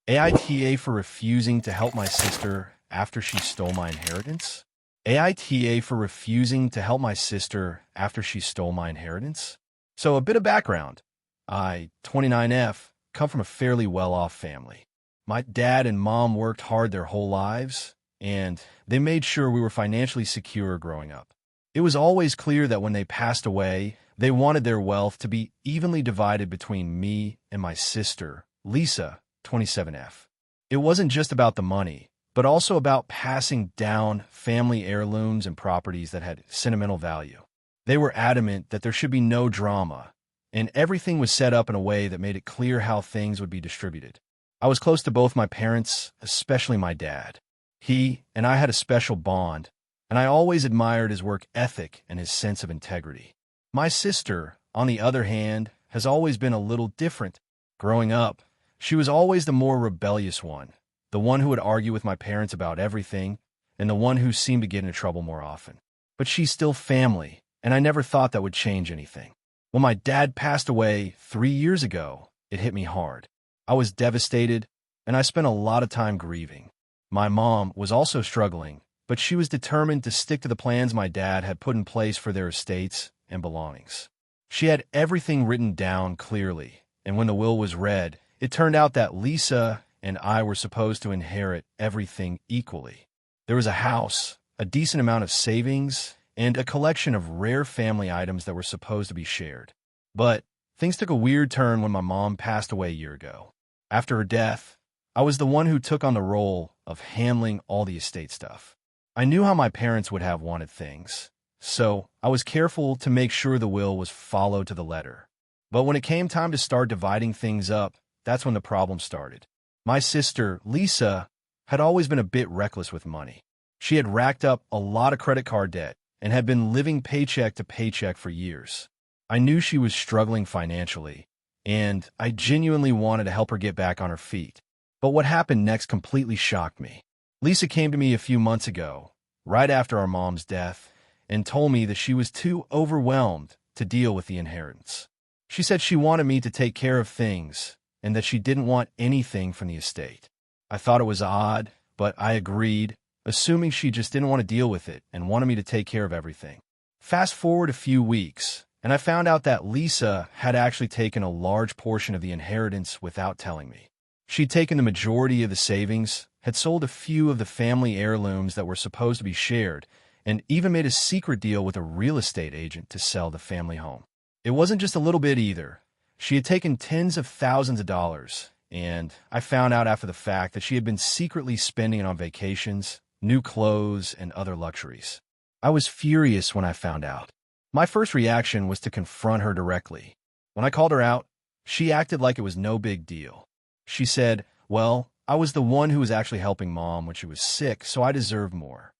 AITA for refusing to help my sister after she stole my inheritance? AITA for refusing to help my sister after she stole my inheritance? So a bit of background. I, 29F, come from a fairly well-off family. My dad and mom worked hard their whole lives, and they made sure we were financially secure growing up. It was always clear that when they passed away, they wanted their wealth to be evenly divided between me and my sister, Lisa, 27F. It wasn't just about the money, but also about passing down family heirlooms and properties that had sentimental value. They were adamant that there should be no drama, and everything was set up in a way that made it clear how things would be distributed. I was close to both my parents, especially my dad. He and I had a special bond, and I always admired his work ethic and his sense of integrity. My sister, on the other hand, has always been a little different. Growing up, she was always the more rebellious one, the one who would argue with my parents about everything, and the one who seemed to get into trouble more often. But she's still family, and I never thought that would change anything. When my dad passed away 3 years ago, it hit me hard. I was devastated, and I spent a lot of time grieving. My mom was also struggling, but she was determined to stick to the plans my dad had put in place for their estates and belongings. She had everything written down clearly, and when the will was read, it turned out that Lisa and I were supposed to inherit everything equally. There was a house, a decent amount of savings, and a collection of rare family items that were supposed to be shared. But things took a weird turn when my mom passed away a year ago. After her death, I was the one who took on the role of handling all the estate stuff. I knew how my parents would have wanted things, so I was careful to make sure the will was followed to the letter. But when it came time to start dividing things up, that's when the problem started. My sister, Lisa, had always been a bit reckless with money. She had racked up a lot of credit card debt and had been living paycheck to paycheck for years. I knew she was struggling financially, and I genuinely wanted to help her get back on her feet. But what happened next completely shocked me. Lisa came to me a few months ago, right after our mom's death, and told me that she was too overwhelmed to deal with the inheritance. She said she wanted me to take care of things and that she didn't want anything from the estate. I thought it was odd, but I agreed, assuming she just didn't want to deal with it and wanted me to take care of everything. Fast forward a few weeks, and I found out that Lisa had actually taken a large portion of the inheritance without telling me. She'd taken the majority of the savings, had sold a few of the family heirlooms that were supposed to be shared, and even made a secret deal with a real estate agent to sell the family home. It wasn't just a little bit either. She had taken tens of thousands of dollars, and I found out after the fact that she had been secretly spending it on vacations, new clothes, and other luxuries. I was furious when I found out. My first reaction was to confront her directly. When I called her out, she acted like it was no big deal. She said, "Well, I was the one who was actually helping Mom when she was sick, so I deserve more."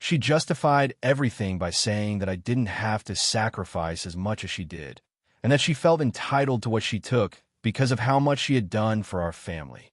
She justified everything by saying that I didn't have to sacrifice as much as she did, and that she felt entitled to what she took because of how much she had done for our family.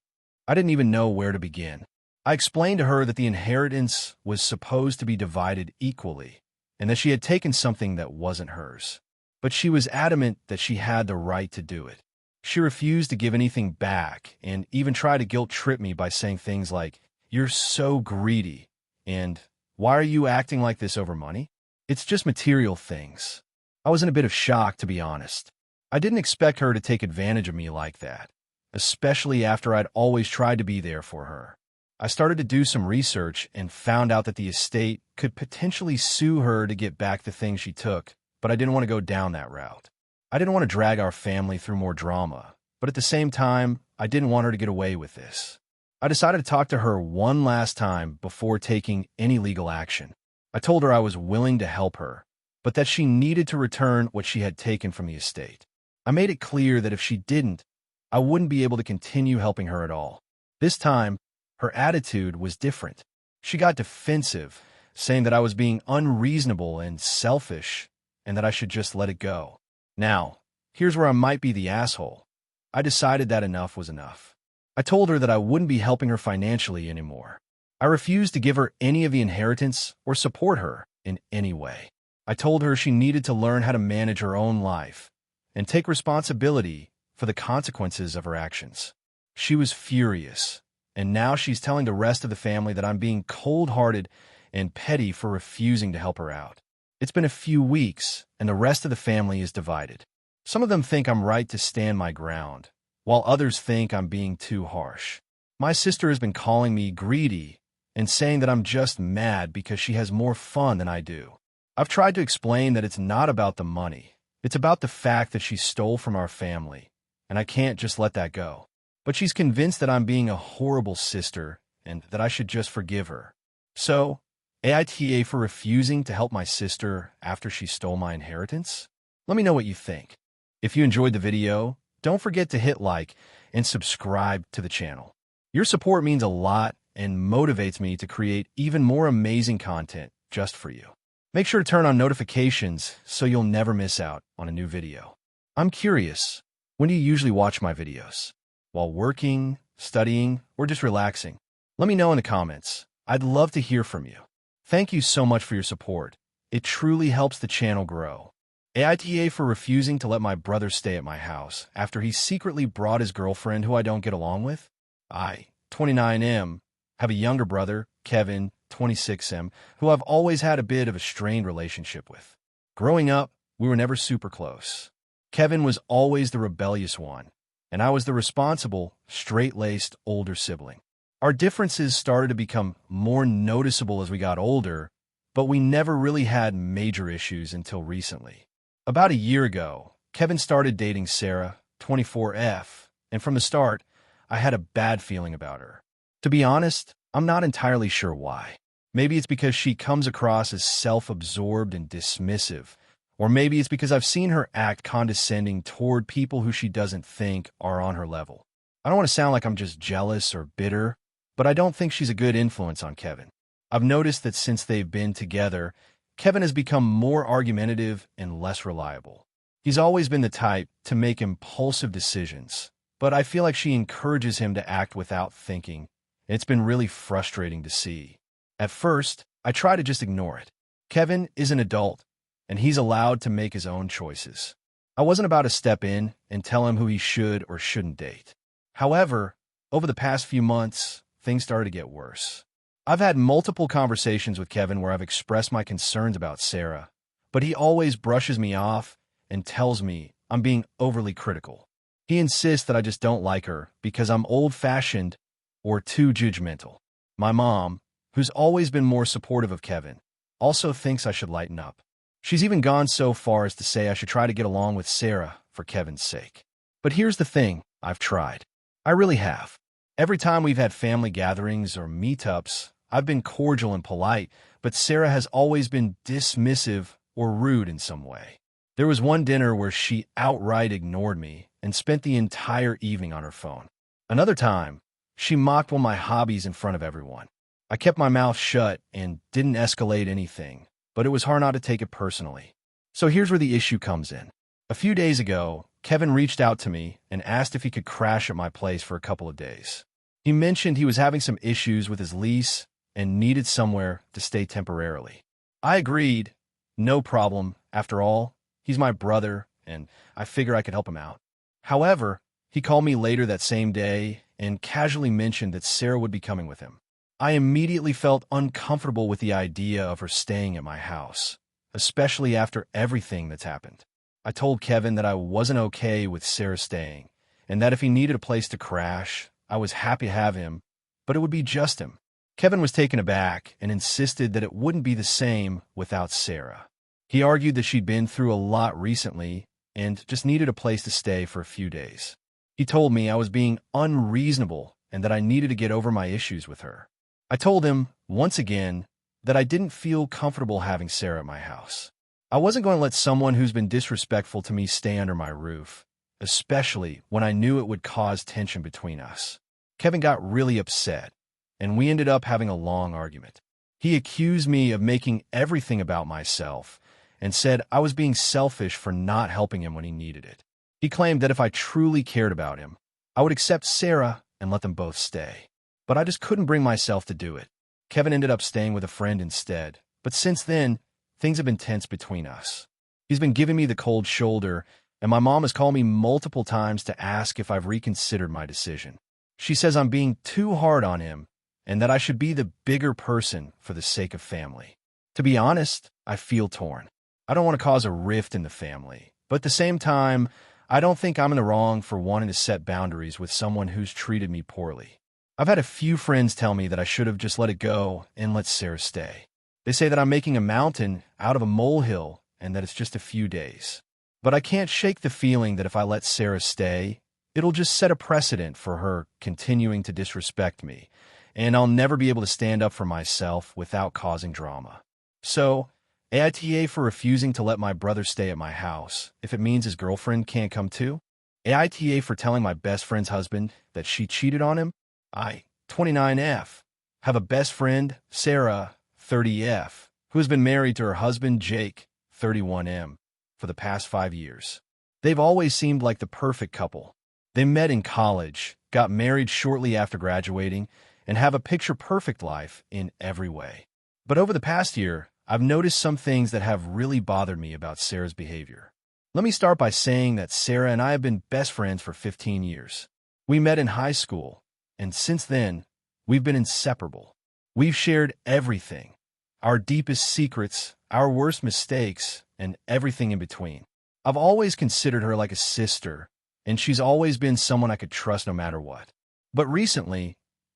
I didn't even know where to begin. I explained to her that the inheritance was supposed to be divided equally, and that she had taken something that wasn't hers. But she was adamant that she had the right to do it. She refused to give anything back, and even tried to guilt-trip me by saying things like, "You're so greedy," and "Why are you acting like this over money? It's just material things." I was in a bit of shock, to be honest. I didn't expect her to take advantage of me like that, especially after I'd always tried to be there for her. I started to do some research and found out that the estate could potentially sue her to get back the things she took, but I didn't want to go down that route. I didn't want to drag our family through more drama, but at the same time, I didn't want her to get away with this. I decided to talk to her one last time before taking any legal action. I told her I was willing to help her, but that she needed to return what she had taken from the estate. I made it clear that if she didn't, I wouldn't be able to continue helping her at all. This time, her attitude was different. She got defensive, saying that I was being unreasonable and selfish, and that I should just let it go. Now, here's where I might be the asshole. I decided that enough was enough. I told her that I wouldn't be helping her financially anymore. I refused to give her any of the inheritance or support her in any way. I told her she needed to learn how to manage her own life and take responsibility for the consequences of her actions. She was furious, and now she's telling the rest of the family that I'm being cold-hearted and petty for refusing to help her out. It's been a few weeks, and the rest of the family is divided. Some of them think I'm right to stand my ground, while others think I'm being too harsh. My sister has been calling me greedy and saying that I'm just mad because she has more fun than I do. I've tried to explain that it's not about the money. It's about the fact that she stole from our family, and I can't just let that go. But she's convinced that I'm being a horrible sister and that I should just forgive her. So, AITA for refusing to help my sister after she stole my inheritance? Let me know what you think. If you enjoyed the video, don't forget to hit like and subscribe to the channel. Your support means a lot and motivates me to create even more amazing content just for you. Make sure to turn on notifications so you'll never miss out on a new video. I'm curious, when do you usually watch my videos? While working, studying, or just relaxing? Let me know in the comments. I'd love to hear from you. Thank you so much for your support. It truly helps the channel grow. AITA for refusing to let my brother stay at my house after he secretly brought his girlfriend who I don't get along with. I, 29M, have a younger brother, Kevin, 26M, who I've always had a bit of a strained relationship with. Growing up, we were never super close. Kevin was always the rebellious one, and I was the responsible, straight-laced older sibling. Our differences started to become more noticeable as we got older, but we never really had major issues until recently. About a year ago, Kevin started dating Sarah, 24F, and from the start, I had a bad feeling about her. To be honest, I'm not entirely sure why. Maybe it's because she comes across as self-absorbed and dismissive, or maybe it's because I've seen her act condescending toward people who she doesn't think are on her level. I don't want to sound like I'm just jealous or bitter, but I don't think she's a good influence on Kevin. I've noticed that since they've been together, Kevin has become more argumentative and less reliable. He's always been the type to make impulsive decisions, but I feel like she encourages him to act without thinking. It's been really frustrating to see. At first, I try to just ignore it. Kevin is an adult, and he's allowed to make his own choices. I wasn't about to step in and tell him who he should or shouldn't date. However, over the past few months, things started to get worse. I've had multiple conversations with Kevin where I've expressed my concerns about Sarah, but he always brushes me off and tells me I'm being overly critical. He insists that I just don't like her because I'm old-fashioned or too judgmental. My mom, who's always been more supportive of Kevin, also thinks I should lighten up. She's even gone so far as to say I should try to get along with Sarah for Kevin's sake. But here's the thing, I've tried. I really have. Every time we've had family gatherings or meetups, I've been cordial and polite, but Sarah has always been dismissive or rude in some way. There was one dinner where she outright ignored me and spent the entire evening on her phone. Another time, she mocked one of my hobbies in front of everyone. I kept my mouth shut and didn't escalate anything, but it was hard not to take it personally. So here's where the issue comes in. A few days ago, Kevin reached out to me and asked if he could crash at my place for a couple of days. He mentioned he was having some issues with his lease and needed somewhere to stay temporarily. I agreed, no problem. After all, he's my brother, and I figure I could help him out. However, he called me later that same day and casually mentioned that Sarah would be coming with him. I immediately felt uncomfortable with the idea of her staying at my house, especially after everything that's happened. I told Kevin that I wasn't okay with Sarah staying, and that if he needed a place to crash, I was happy to have him, but it would be just him. Kevin was taken aback and insisted that it wouldn't be the same without Sarah. He argued that she'd been through a lot recently and just needed a place to stay for a few days. He told me I was being unreasonable and that I needed to get over my issues with her. I told him, once again, that I didn't feel comfortable having Sarah at my house. I wasn't going to let someone who's been disrespectful to me stay under my roof, especially when I knew it would cause tension between us. Kevin got really upset, and we ended up having a long argument. He accused me of making everything about myself and said I was being selfish for not helping him when he needed it. He claimed that if I truly cared about him, I would accept Sarah and let them both stay. But I just couldn't bring myself to do it. Kevin ended up staying with a friend instead, but since then, things have been tense between us. He's been giving me the cold shoulder, and my mom has called me multiple times to ask if I've reconsidered my decision. She says I'm being too hard on him and that I should be the bigger person for the sake of family. To be honest, I feel torn. I don't want to cause a rift in the family, but at the same time, I don't think I'm in the wrong for wanting to set boundaries with someone who's treated me poorly. I've had a few friends tell me that I should have just let it go and let Sarah stay. They say that I'm making a mountain out of a molehill and that it's just a few days. But I can't shake the feeling that if I let Sarah stay, it'll just set a precedent for her continuing to disrespect me, and I'll never be able to stand up for myself without causing drama. So, AITA for refusing to let my brother stay at my house if it means his girlfriend can't come too. AITA for telling my best friend's husband that she cheated on him. I, 29F, have a best friend, Sarah, 30F, who has been married to her husband, Jake, 31M, for the past 5 years. They've always seemed like the perfect couple. They met in college, got married shortly after graduating, and have a picture-perfect life in every way. But over the past year, I've noticed some things that have really bothered me about Sarah's behavior. Let me start by saying that Sarah and I have been best friends for 15 years. We met in high school, and since then, we've been inseparable. We've shared everything, our deepest secrets, our worst mistakes, and everything in between. I've always considered her like a sister, and she's always been someone I could trust no matter what. But recently,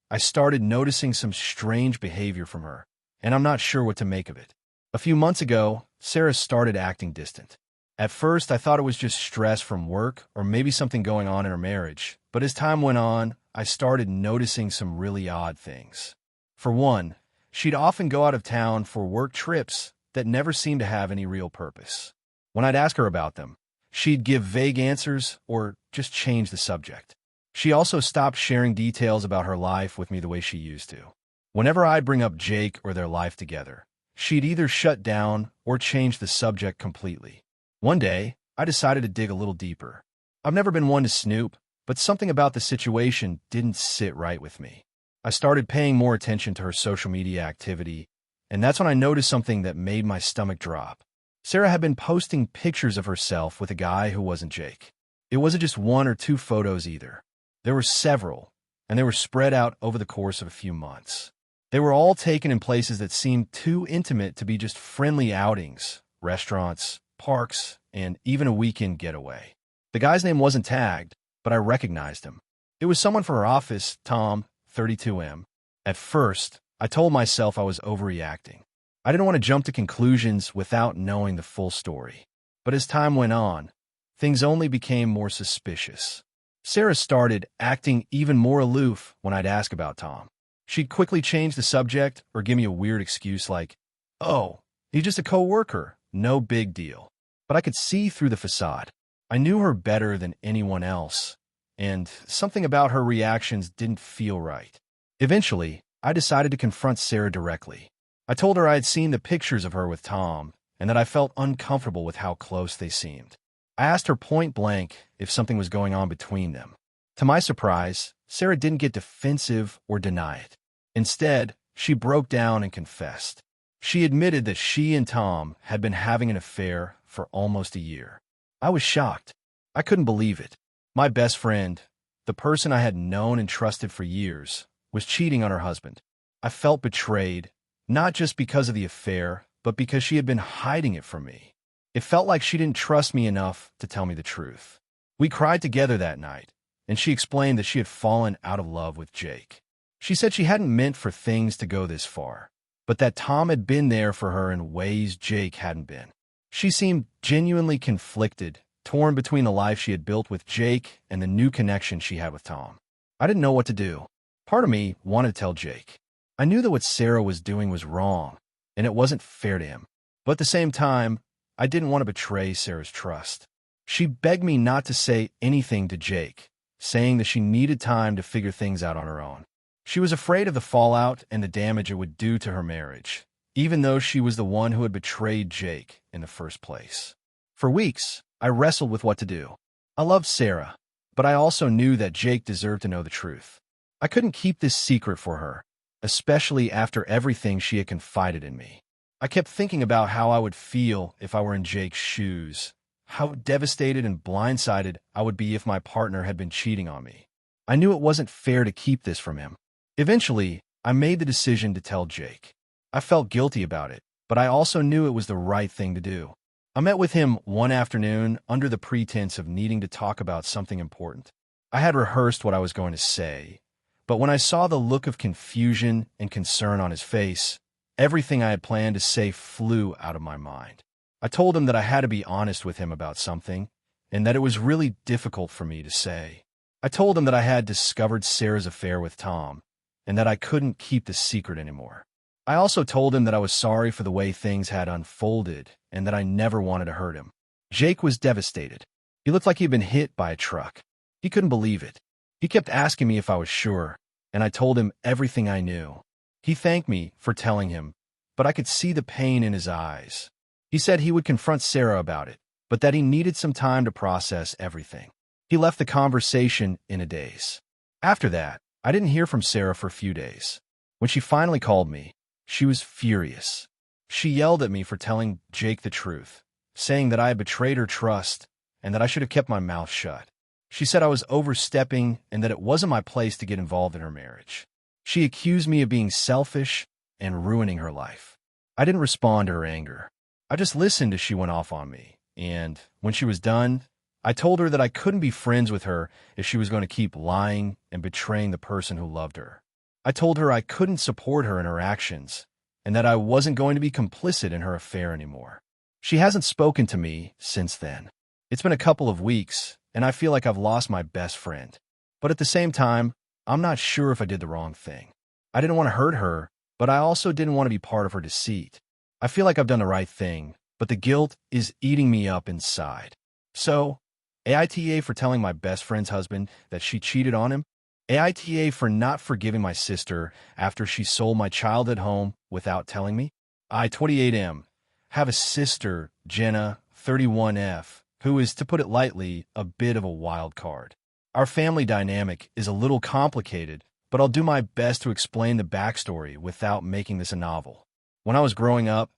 I started noticing some strange behavior from her, and I'm not sure what to make of it. A few months ago, Sarah started acting distant. At first, I thought it was just stress from work or maybe something going on in her marriage, but as time went on, I started noticing some really odd things. For one, she'd often go out of town for work trips that never seemed to have any real purpose. When I'd ask her about them, she'd give vague answers or just change the subject. She also stopped sharing details about her life with me the way she used to. Whenever I'd bring up Jake or their life together, she'd either shut down or change the subject completely. One day, I decided to dig a little deeper. I've never been one to snoop, but something about the situation didn't sit right with me. I started paying more attention to her social media activity, and that's when I noticed something that made my stomach drop. Sarah had been posting pictures of herself with a guy who wasn't Jake. It wasn't just 1 or 2 photos either. There were several, and they were spread out over the course of a few months. They were all taken in places that seemed too intimate to be just friendly outings, restaurants, parks, and even a weekend getaway. The guy's name wasn't tagged, but I recognized him. It was someone from her office, Tom, 32M. At first, I told myself I was overreacting. I didn't want to jump to conclusions without knowing the full story. But as time went on, things only became more suspicious. Sarah started acting even more aloof when I'd ask about Tom. She'd quickly change the subject or give me a weird excuse like, "Oh, he's just a coworker, no big deal." But I could see through the facade. I knew her better than anyone else, and something about her reactions didn't feel right. Eventually, I decided to confront Sarah directly. I told her I had seen the pictures of her with Tom and that I felt uncomfortable with how close they seemed. I asked her point blank if something was going on between them. To my surprise, Sarah didn't get defensive or deny it. Instead, she broke down and confessed. She admitted that she and Tom had been having an affair for almost a year. I was shocked. I couldn't believe it. My best friend, the person I had known and trusted for years, was cheating on her husband. I felt betrayed, not just because of the affair, but because she had been hiding it from me. It felt like she didn't trust me enough to tell me the truth. We cried together that night, and she explained that she had fallen out of love with Jake. She said she hadn't meant for things to go this far, but that Tom had been there for her in ways Jake hadn't been. She seemed genuinely conflicted, torn between the life she had built with Jake and the new connection she had with Tom. I didn't know what to do. Part of me wanted to tell Jake. I knew that what Sarah was doing was wrong, and it wasn't fair to him. But at the same time, I didn't want to betray Sarah's trust. She begged me not to say anything to Jake, saying that she needed time to figure things out on her own. She was afraid of the fallout and the damage it would do to her marriage, even though she was the one who had betrayed Jake in the first place. For weeks, I wrestled with what to do. I loved Sarah, but I also knew that Jake deserved to know the truth. I couldn't keep this secret for her, especially after everything she had confided in me. I kept thinking about how I would feel if I were in Jake's shoes, how devastated and blindsided I would be if my partner had been cheating on me. I knew it wasn't fair to keep this from him. Eventually, I made the decision to tell Jake. I felt guilty about it, but I also knew it was the right thing to do. I met with him one afternoon under the pretense of needing to talk about something important. I had rehearsed what I was going to say, but when I saw the look of confusion and concern on his face, everything I had planned to say flew out of my mind. I told him that I had to be honest with him about something, and that it was really difficult for me to say. I told him that I had discovered Sarah's affair with Tom, and that I couldn't keep the secret anymore. I also told him that I was sorry for the way things had unfolded, and that I never wanted to hurt him. Jake was devastated. He looked like he'd been hit by a truck. He couldn't believe it. He kept asking me if I was sure, and I told him everything I knew. He thanked me for telling him, but I could see the pain in his eyes. He said he would confront Sarah about it, but that he needed some time to process everything. He left the conversation in a daze. After that, I didn't hear from Sarah for a few days. When she finally called me, she was furious. She yelled at me for telling Jake the truth, saying that I had betrayed her trust and that I should have kept my mouth shut. She said I was overstepping and that it wasn't my place to get involved in her marriage. She accused me of being selfish and ruining her life. I didn't respond to her anger. I just listened as she went off on me, and when she was done, I told her that I couldn't be friends with her if she was going to keep lying and betraying the person who loved her. I told her I couldn't support her in her actions, and that I wasn't going to be complicit in her affair anymore. She hasn't spoken to me since then. It's been a couple of weeks, and I feel like I've lost my best friend. But at the same time, I'm not sure if I did the wrong thing. I didn't want to hurt her, but I also didn't want to be part of her deceit. I feel like I've done the right thing, but the guilt is eating me up inside. So, AITA for telling my best friend's husband that she cheated on him, AITA for not forgiving my sister after she sold my child at home without telling me. I, 28M, have a sister, Jenna, 31F, who is, to put it lightly, a bit of a wild card. Our family dynamic is a little complicated, but I'll do my best to explain the backstory without making this a novel. When I was growing up,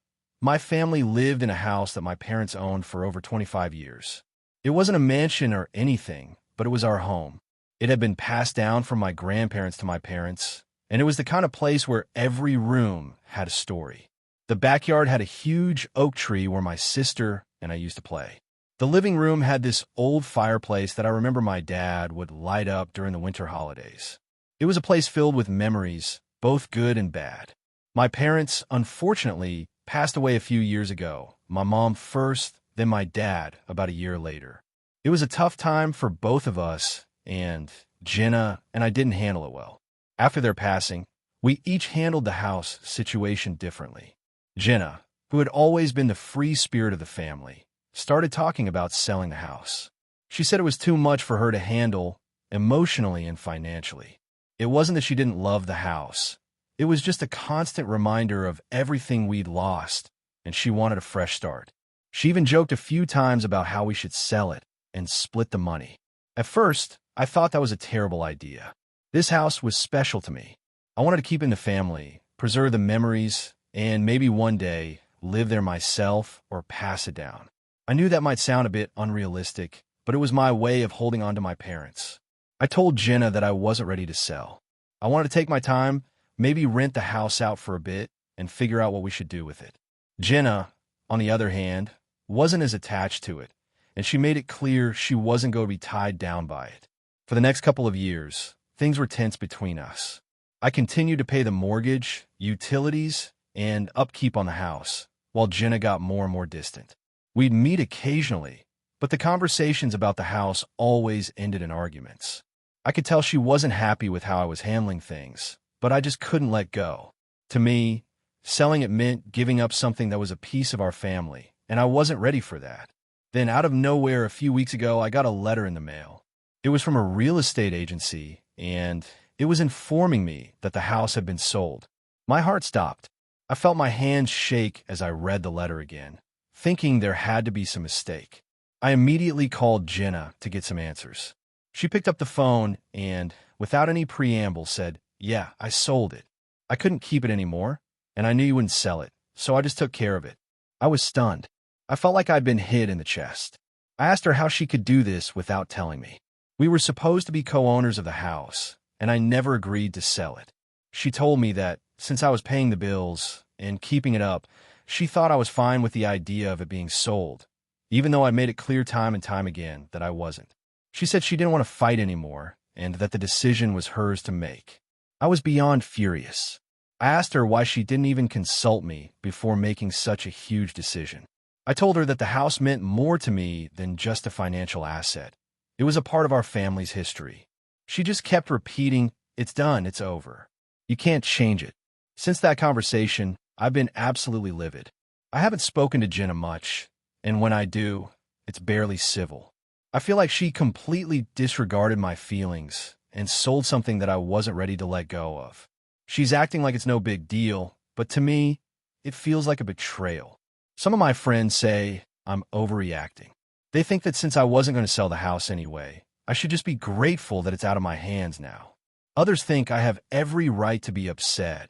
my family lived in a house that my parents owned for over 25 years. It wasn't a mansion or anything, but it was our home. It had been passed down from my grandparents to my parents, and it was the kind of place where every room had a story. The backyard had a huge oak tree where my sister and I used to play. The living room had this old fireplace that I remember my dad would light up during the winter holidays. It was a place filled with memories, both good and bad. My parents, unfortunately, passed away a few years ago. My mom first, then my dad about a year later. It was a tough time for both of us, and Jenna and I didn't handle it well. After their passing, we each handled the house situation differently. Jenna, who had always been the free spirit of the family, started talking about selling the house. She said it was too much for her to handle emotionally and financially. It wasn't that she didn't love the house. It was just a constant reminder of everything we'd lost, and she wanted a fresh start. She even joked a few times about how we should sell it and split the money. At first, I thought that was a terrible idea. This house was special to me. I wanted to keep it in the family, preserve the memories, and maybe one day live there myself or pass it down. I knew that might sound a bit unrealistic, but it was my way of holding on to my parents. I told Jenna that I wasn't ready to sell. I wanted to take my time, maybe rent the house out for a bit, and figure out what we should do with it. Jenna, on the other hand, wasn't as attached to it, and she made it clear she wasn't going to be tied down by it. For the next couple of years, things were tense between us. I continued to pay the mortgage, utilities, and upkeep on the house, while Jenna got more and more distant. We'd meet occasionally, but the conversations about the house always ended in arguments. I could tell she wasn't happy with how I was handling things, but I just couldn't let go. To me, selling it meant giving up something that was a piece of our family, and I wasn't ready for that. Then, out of nowhere, a few weeks ago, I got a letter in the mail. It was from a real estate agency, and it was informing me that the house had been sold. My heart stopped. I felt my hands shake as I read the letter again, thinking there had to be some mistake. I immediately called Jenna to get some answers. She picked up the phone and, without any preamble, said, "Yeah, I sold it. I couldn't keep it anymore, and I knew you wouldn't sell it, so I just took care of it." I was stunned. I felt like I'd been hit in the chest. I asked her how she could do this without telling me. We were supposed to be co-owners of the house, and I never agreed to sell it. She told me that since I was paying the bills and keeping it up, she thought I was fine with the idea of it being sold, even though I made it clear time and time again that I wasn't. She said she didn't want to fight anymore and that the decision was hers to make. I was beyond furious. I asked her why she didn't even consult me before making such a huge decision. I told her that the house meant more to me than just a financial asset. It was a part of our family's history. She just kept repeating, "It's done, it's over. You can't change it." Since that conversation, I've been absolutely livid. I haven't spoken to Jenna much, and when I do, it's barely civil. I feel like she completely disregarded my feelings and sold something that I wasn't ready to let go of. She's acting like it's no big deal, but to me, it feels like a betrayal. Some of my friends say I'm overreacting. They think that since I wasn't going to sell the house anyway, I should just be grateful that it's out of my hands now. Others think I have every right to be upset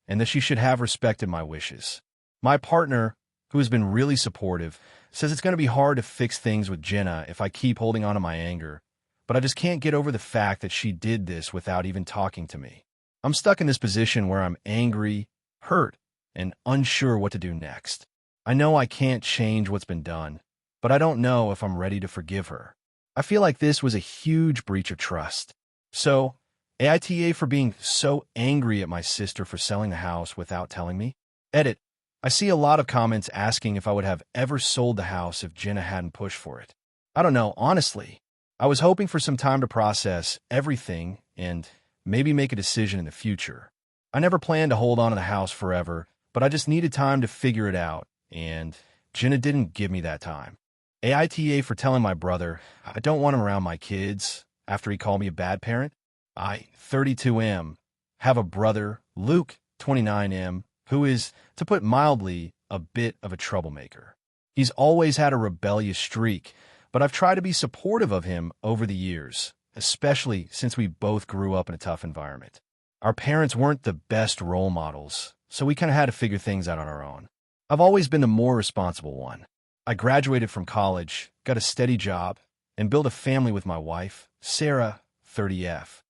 and that she should have respected my wishes. My partner, who has been really supportive, says it's going to be hard to fix things with Jenna if I keep holding on to my anger, but I just can't get over the fact that she did this without even talking to me. I'm stuck in this position where I'm angry, hurt, and unsure what to do next. I know I can't change what's been done, but I don't know if I'm ready to forgive her. I feel like this was a huge breach of trust. So, AITA for being so angry at my sister for selling the house without telling me. Edit. I see a lot of comments asking if I would have ever sold the house if Jenna hadn't pushed for it. I don't know, honestly. I was hoping for some time to process everything and maybe make a decision in the future. I never planned to hold on to the house forever, but I just needed time to figure it out, and Jenna didn't give me that time. AITA for telling my brother I don't want him around my kids after he called me a bad parent. I, 32M, have a brother, Luke, 29M, who is, to put mildly, a bit of a troublemaker. He's always had a rebellious streak, but I've tried to be supportive of him over the years, especially since we both grew up in a tough environment. Our parents weren't the best role models, so we kind of had to figure things out on our own. I've always been the more responsible one. I graduated from college, got a steady job, and built a family with my wife, Sarah, 30F.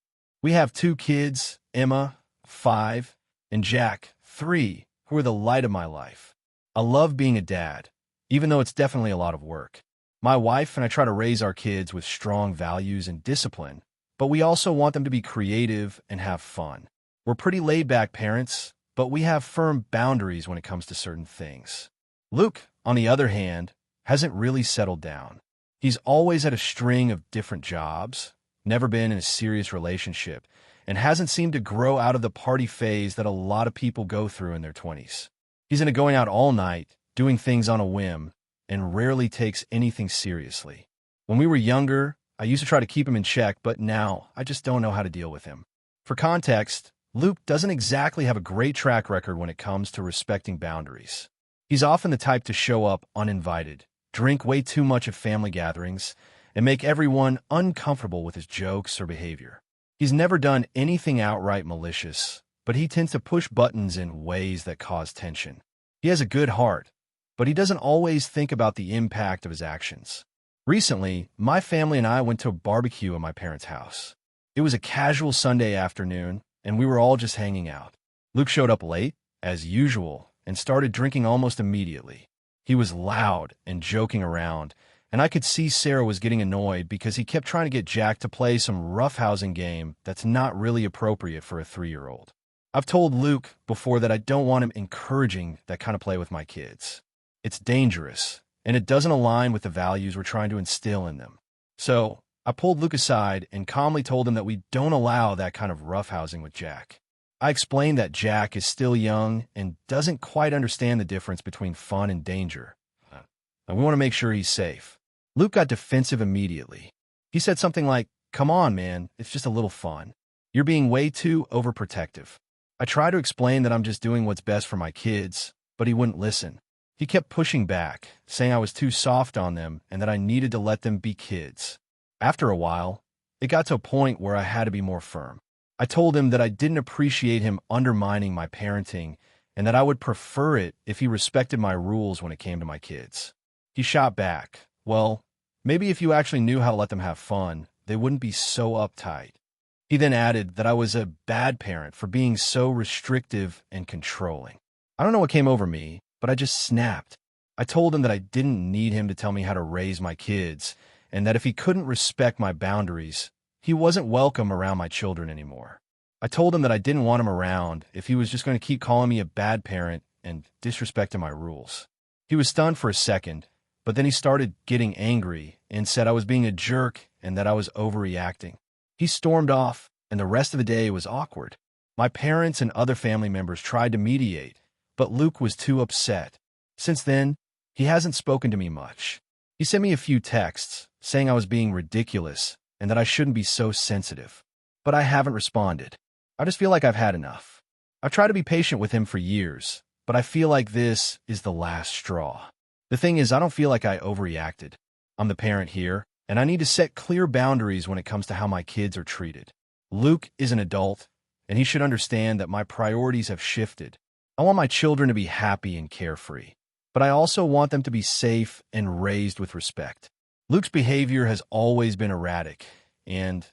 We have 2 kids, Emma, 5, and Jack, 3, who are the light of my life. I love being a dad, even though it's definitely a lot of work. My wife and I try to raise our kids with strong values and discipline, but we also want them to be creative and have fun. We're pretty laid-back parents, but we have firm boundaries when it comes to certain things. Luke, on the other hand, hasn't really settled down. He's always had a string of different jobs, never been in a serious relationship, and hasn't seemed to grow out of the party phase that a lot of people go through in their 20s. He's into going out all night, doing things on a whim, and rarely takes anything seriously. When we were younger, I used to try to keep him in check, but now I just don't know how to deal with him. For context, Luke doesn't exactly have a great track record when it comes to respecting boundaries. He's often the type to show up uninvited, drink way too much at family gatherings, and make everyone uncomfortable with his jokes or behavior. He's never done anything outright malicious, but he tends to push buttons in ways that cause tension. He has a good heart, but he doesn't always think about the impact of his actions. Recently, my family and I went to a barbecue at my parents' house. It was a casual Sunday afternoon, and we were all just hanging out. Luke showed up late, as usual, and started drinking almost immediately. He was loud and joking around, and I could see Sarah was getting annoyed because he kept trying to get Jack to play some roughhousing game that's not really appropriate for a 3-year-old. I've told Luke before that I don't want him encouraging that kind of play with my kids. It's dangerous, and it doesn't align with the values we're trying to instill in them. So, I pulled Luke aside and calmly told him that we don't allow that kind of roughhousing with Jack. I explained that Jack is still young and doesn't quite understand the difference between fun and danger. And we want to make sure he's safe. Luke got defensive immediately. He said something like, "Come on, man, it's just a little fun. You're being way too overprotective." I tried to explain that I'm just doing what's best for my kids, but he wouldn't listen. He kept pushing back, saying I was too soft on them and that I needed to let them be kids. After a while, it got to a point where I had to be more firm. I told him that I didn't appreciate him undermining my parenting and that I would prefer it if he respected my rules when it came to my kids. He shot back, "Well, maybe if you actually knew how to let them have fun, they wouldn't be so uptight. He then added that I was a bad parent for being so restrictive and controlling. I don't know what came over me, but I just snapped. I told him that I didn't need him to tell me how to raise my kids, and that if he couldn't respect my boundaries, he wasn't welcome around my children anymore. I told him that I didn't want him around if he was just going to keep calling me a bad parent and disrespecting my rules. He was stunned for a second, but then he started getting angry and said I was being a jerk and that I was overreacting. He stormed off, and the rest of the day was awkward. My parents and other family members tried to mediate, but Luke was too upset. Since then, he hasn't spoken to me much. He sent me a few texts saying I was being ridiculous and that I shouldn't be so sensitive. But I haven't responded. I just feel like I've had enough. I've tried to be patient with him for years, but I feel like this is the last straw. The thing is, I don't feel like I overreacted. I'm the parent here, and I need to set clear boundaries when it comes to how my kids are treated. Luke is an adult, and he should understand that my priorities have shifted. I want my children to be happy and carefree, but I also want them to be safe and raised with respect. Luke's behavior has always been erratic, and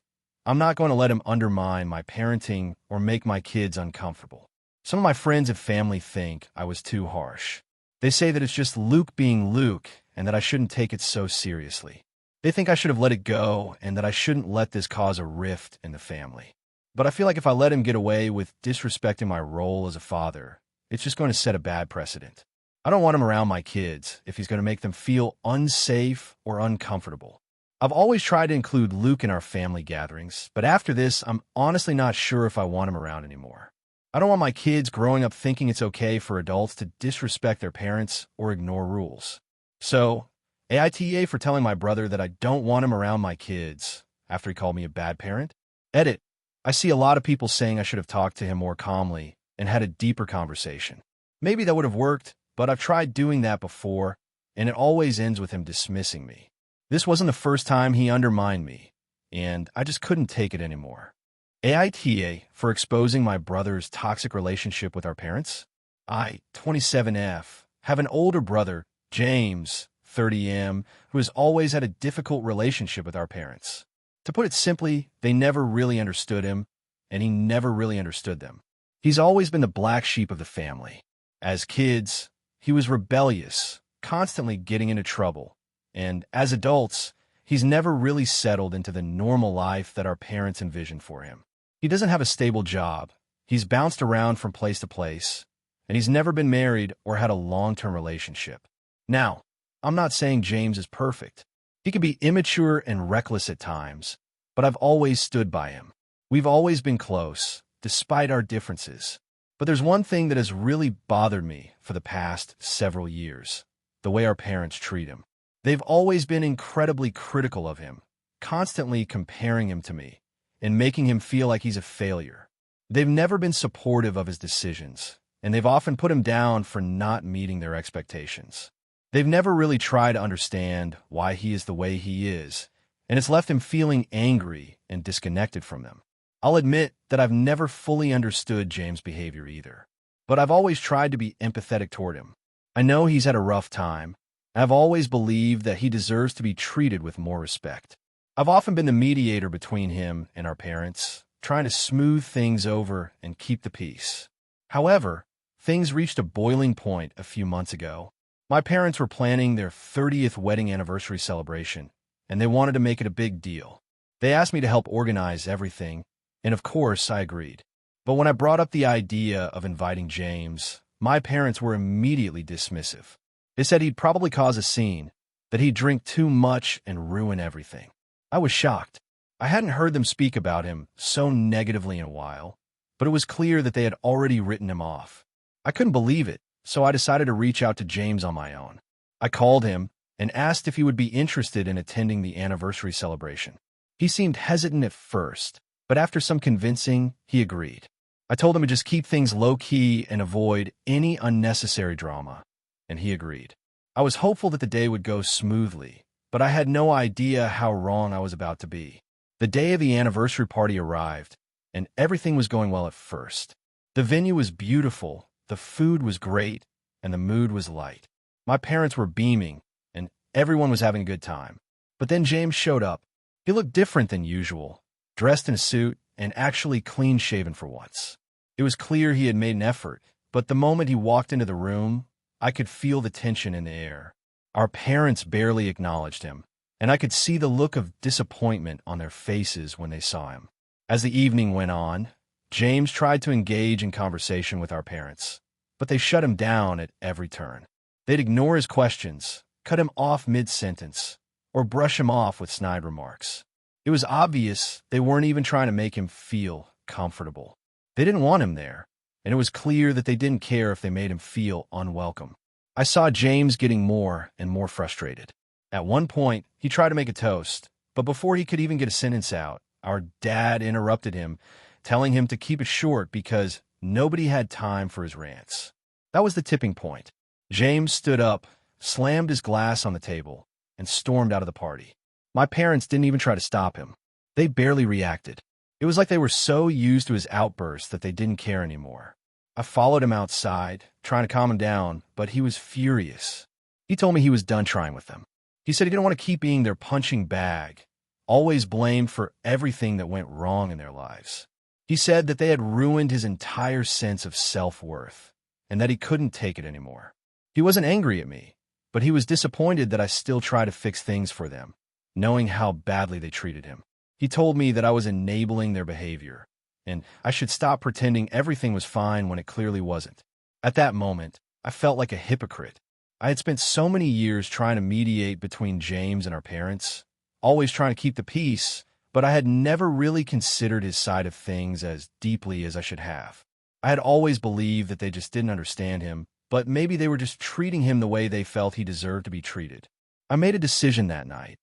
I'm not going to let him undermine my parenting or make my kids uncomfortable. Some of my friends and family think I was too harsh. They say that it's just Luke being Luke and that I shouldn't take it so seriously. They think I should have let it go and that I shouldn't let this cause a rift in the family. But I feel like if I let him get away with disrespecting my role as a father, it's just going to set a bad precedent. I don't want him around my kids if he's going to make them feel unsafe or uncomfortable. I've always tried to include Luke in our family gatherings, but after this, I'm honestly not sure if I want him around anymore. I don't want my kids growing up thinking it's okay for adults to disrespect their parents or ignore rules. So, AITA for telling my brother that I don't want him around my kids after he called me a bad parent. Edit. I see a lot of people saying I should have talked to him more calmly and had a deeper conversation. Maybe that would have worked, but I've tried doing that before, and it always ends with him dismissing me. This wasn't the first time he undermined me, and I just couldn't take it anymore. AITA for exposing my brother's toxic relationship with our parents. I, 27F, have an older brother, James, 30M, who has always had a difficult relationship with our parents. To put it simply, they never really understood him, and he never really understood them. He's always been the black sheep of the family. As kids, he was rebellious, constantly getting into trouble. And as adults, he's never really settled into the normal life that our parents envisioned for him. He doesn't have a stable job. He's bounced around from place to place, and he's never been married or had a long-term relationship. Now, I'm not saying James is perfect. He can be immature and reckless at times, but I've always stood by him. We've always been close, despite our differences. But there's one thing that has really bothered me for the past several years: the way our parents treat him. They've always been incredibly critical of him, constantly comparing him to me, and making him feel like he's a failure. They've never been supportive of his decisions, and they've often put him down for not meeting their expectations. They've never really tried to understand why he is the way he is, and it's left him feeling angry and disconnected from them. I'll admit that I've never fully understood James' behavior either, but I've always tried to be empathetic toward him. I know he's had a rough time. I've always believed that he deserves to be treated with more respect. I've often been the mediator between him and our parents, trying to smooth things over and keep the peace. However, things reached a boiling point a few months ago. My parents were planning their 30th wedding anniversary celebration, and they wanted to make it a big deal. They asked me to help organize everything, and of course I agreed. But when I brought up the idea of inviting James, my parents were immediately dismissive. They said he'd probably cause a scene, that he'd drink too much and ruin everything. I was shocked. I hadn't heard them speak about him so negatively in a while, but it was clear that they had already written him off. I couldn't believe it, so I decided to reach out to James on my own. I called him and asked if he would be interested in attending the anniversary celebration. He seemed hesitant at first, but after some convincing, he agreed. I told him to just keep things low-key and avoid any unnecessary drama, and he agreed. I was hopeful that the day would go smoothly, but I had no idea how wrong I was about to be. The day of the anniversary party arrived, and everything was going well at first. The venue was beautiful, the food was great, and the mood was light. My parents were beaming, and everyone was having a good time. But then James showed up, He looked different than usual, dressed in a suit and actually clean-shaven for once. It was clear he had made an effort, but the moment he walked into the room, I could feel the tension in the air. Our parents barely acknowledged him, and I could see the look of disappointment on their faces when they saw him. As the evening went on, James tried to engage in conversation with our parents, but they shut him down at every turn. They'd ignore his questions, cut him off mid-sentence, or brush him off with snide remarks. It was obvious they weren't even trying to make him feel comfortable. They didn't want him there, and it was clear that they didn't care if they made him feel unwelcome. I saw James getting more and more frustrated. At one point, he tried to make a toast, but before he could even get a sentence out, our dad interrupted him, telling him to keep it short because nobody had time for his rants. That was the tipping point. James stood up, slammed his glass on the table, and stormed out of the party. My parents didn't even try to stop him. They barely reacted. It was like they were so used to his outbursts that they didn't care anymore. I followed him outside, trying to calm him down, but he was furious. He told me he was done trying with them. He said he didn't want to keep being their punching bag, always blamed for everything that went wrong in their lives. He said that they had ruined his entire sense of self-worth, and that he couldn't take it anymore. He wasn't angry at me, but he was disappointed that I still tried to fix things for them, knowing how badly they treated him. He told me that I was enabling their behavior, and I should stop pretending everything was fine when it clearly wasn't. At that moment, I felt like a hypocrite. I had spent so many years trying to mediate between James and our parents, always trying to keep the peace, but I had never really considered his side of things as deeply as I should have. I had always believed that they just didn't understand him, but maybe they were just treating him the way they felt he deserved to be treated. I made a decision that night.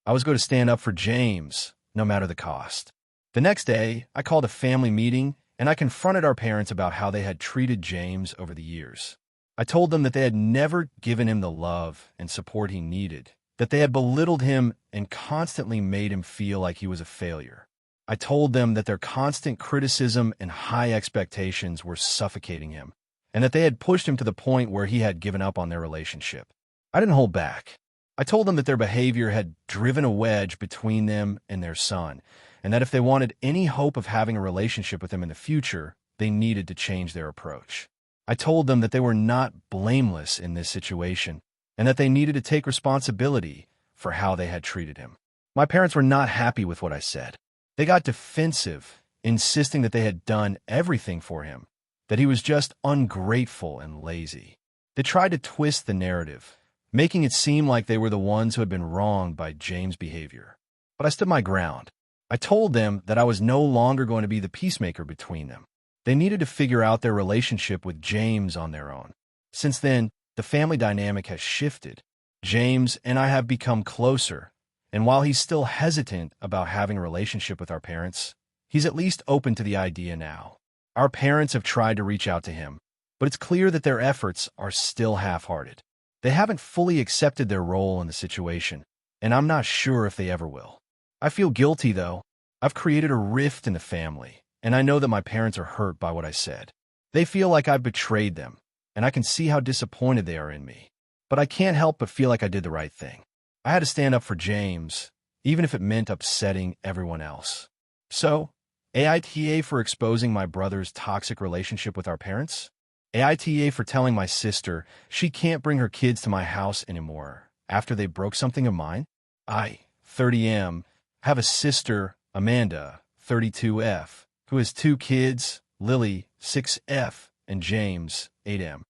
I was going to stand up for James, no matter the cost. The next day, I called a family meeting, and I confronted our parents about how they had treated James over the years. I told them that they had never given him the love and support he needed, that they had belittled him and constantly made him feel like he was a failure. I told them that their constant criticism and high expectations were suffocating him, and that they had pushed him to the point where he had given up on their relationship. I didn't hold back. I told them that their behavior had driven a wedge between them and their son, and that if they wanted any hope of having a relationship with him in the future, they needed to change their approach. I told them that they were not blameless in this situation, and that they needed to take responsibility for how they had treated him. My parents were not happy with what I said. They got defensive, insisting that they had done everything for him, that he was just ungrateful and lazy. They tried to twist the narrative, making it seem like they were the ones who had been wronged by James' behavior. But I stood my ground. I told them that I was no longer going to be the peacemaker between them. They needed to figure out their relationship with James on their own. Since then, the family dynamic has shifted. James and I have become closer, and while he's still hesitant about having a relationship with our parents, he's at least open to the idea now. Our parents have tried to reach out to him, but it's clear that their efforts are still half-hearted. They haven't fully accepted their role in the situation, and I'm not sure if they ever will. I feel guilty, though. I've created a rift in the family, and I know that my parents are hurt by what I said. They feel like I've betrayed them, and I can see how disappointed they are in me. But I can't help but feel like I did the right thing. I had to stand up for James, even if it meant upsetting everyone else. So, AITA for exposing my brother's toxic relationship with our parents? AITA for telling my sister she can't bring her kids to my house anymore after they broke something of mine? I, 30M, have a sister, Amanda, 32F, who has 2 kids, Lily, 6F, and James, 8M.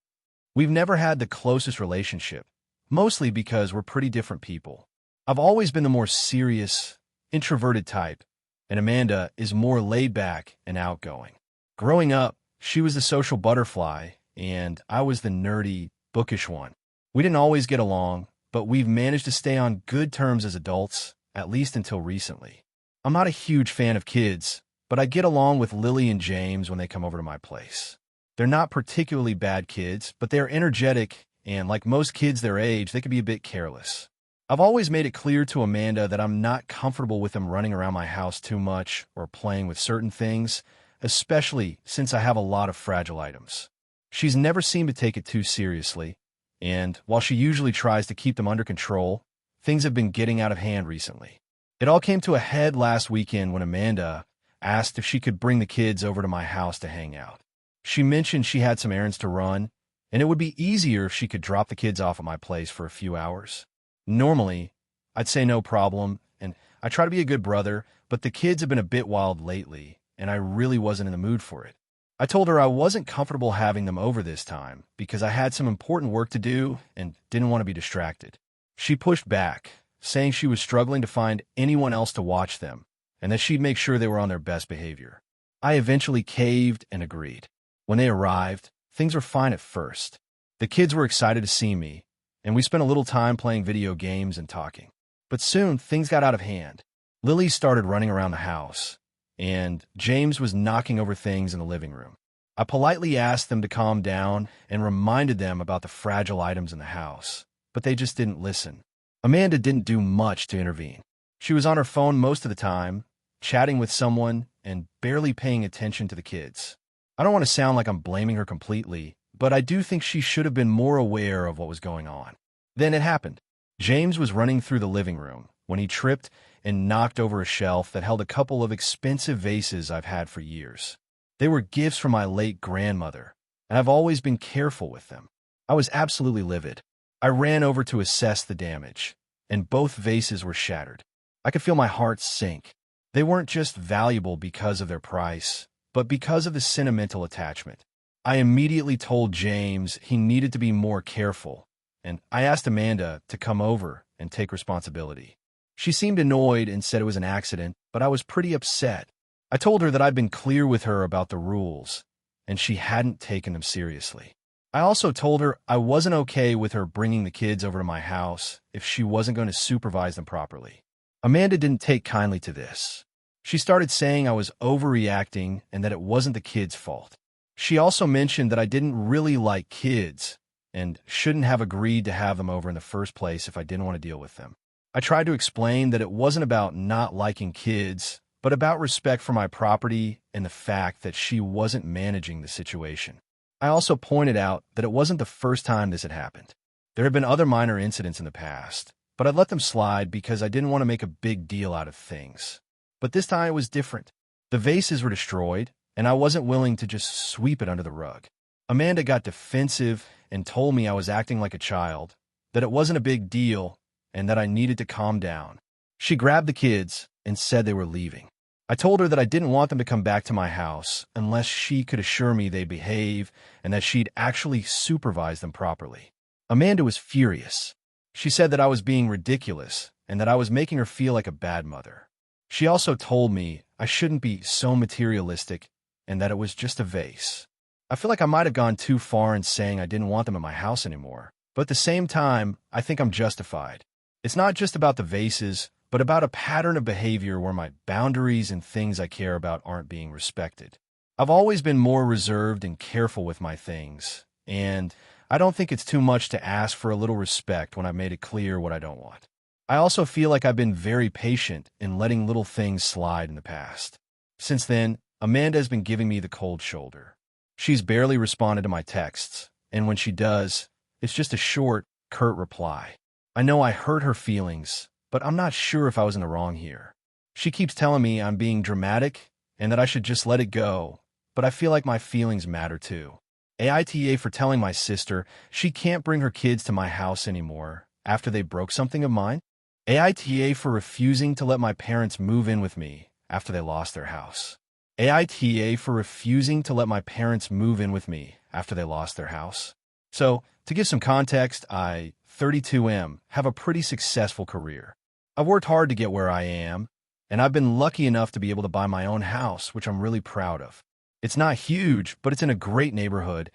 We've never had the closest relationship, mostly because we're pretty different people. I've always been the more serious, introverted type, and Amanda is more laid-back and outgoing. Growing up, she was the social butterfly, and I was the nerdy, bookish one. We didn't always get along, but we've managed to stay on good terms as adults, at least until recently. I'm not a huge fan of kids, but I get along with Lily and James when they come over to my place. They're not particularly bad kids, but they're energetic, and like most kids their age, they can be a bit careless. I've always made it clear to Amanda that I'm not comfortable with them running around my house too much or playing with certain things, especially since I have a lot of fragile items. She's never seemed to take it too seriously, and while she usually tries to keep them under control, things have been getting out of hand recently. It all came to a head last weekend when Amanda asked if she could bring the kids over to my house to hang out. She mentioned she had some errands to run, and it would be easier if she could drop the kids off at my place for a few hours. Normally, I'd say no problem, and I try to be a good brother, but the kids have been a bit wild lately, and I really wasn't in the mood for it. I told her I wasn't comfortable having them over this time because I had some important work to do and didn't want to be distracted. She pushed back, saying she was struggling to find anyone else to watch them and that she'd make sure they were on their best behavior. I eventually caved and agreed. When they arrived, things were fine at first. The kids were excited to see me, and we spent a little time playing video games and talking. But soon, things got out of hand. Lily started running around the house, and James was knocking over things in the living room. I politely asked them to calm down and reminded them about the fragile items in the house, but they just didn't listen. Amanda didn't do much to intervene. She was on her phone most of the time, chatting with someone and barely paying attention to the kids. I don't want to sound like I'm blaming her completely, but I do think she should have been more aware of what was going on. Then it happened. James was running through the living room when he tripped and knocked over a shelf that held a couple of expensive vases I've had for years. They were gifts from my late grandmother, and I've always been careful with them. I was absolutely livid. I ran over to assess the damage, and both vases were shattered. I could feel my heart sink. They weren't just valuable because of their price, but because of the sentimental attachment. I immediately told James he needed to be more careful, and I asked Amanda to come over and take responsibility. She seemed annoyed and said it was an accident, but I was pretty upset. I told her that I'd been clear with her about the rules, and she hadn't taken them seriously. I also told her I wasn't okay with her bringing the kids over to my house if she wasn't going to supervise them properly. Amanda didn't take kindly to this. She started saying I was overreacting and that it wasn't the kids' fault. She also mentioned that I didn't really like kids and shouldn't have agreed to have them over in the first place if I didn't want to deal with them. I tried to explain that it wasn't about not liking kids, but about respect for my property and the fact that she wasn't managing the situation. I also pointed out that it wasn't the first time this had happened. There had been other minor incidents in the past, but I let them slide because I didn't want to make a big deal out of things. But this time it was different. The vases were destroyed, and I wasn't willing to just sweep it under the rug. Amanda got defensive and told me I was acting like a child, that it wasn't a big deal, and that I needed to calm down. She grabbed the kids and said they were leaving. I told her that I didn't want them to come back to my house unless she could assure me they'd behave and that she'd actually supervise them properly. Amanda was furious. She said that I was being ridiculous and that I was making her feel like a bad mother. She also told me I shouldn't be so materialistic and that it was just a vase. I feel like I might have gone too far in saying I didn't want them in my house anymore, but at the same time, I think I'm justified. It's not just about the vases, but about a pattern of behavior where my boundaries and things I care about aren't being respected. I've always been more reserved and careful with my things, and I don't think it's too much to ask for a little respect when I've made it clear what I don't want. I also feel like I've been very patient in letting little things slide in the past. Since then, Amanda has been giving me the cold shoulder. She's barely responded to my texts, and when she does, it's just a short, curt reply. I know I hurt her feelings, but I'm not sure if I was in the wrong here. She keeps telling me I'm being dramatic and that I should just let it go, but I feel like my feelings matter too. AITA for telling my sister she can't bring her kids to my house anymore after they broke something of mine. AITA for refusing to let my parents move in with me after they lost their house. AITA for refusing to let my parents move in with me after they lost their house. So, to give some context, I, 32M, have a pretty successful career. I've worked hard to get where I am, and I've been lucky enough to be able to buy my own house, which I'm really proud of. It's not huge, but it's in a great neighborhood,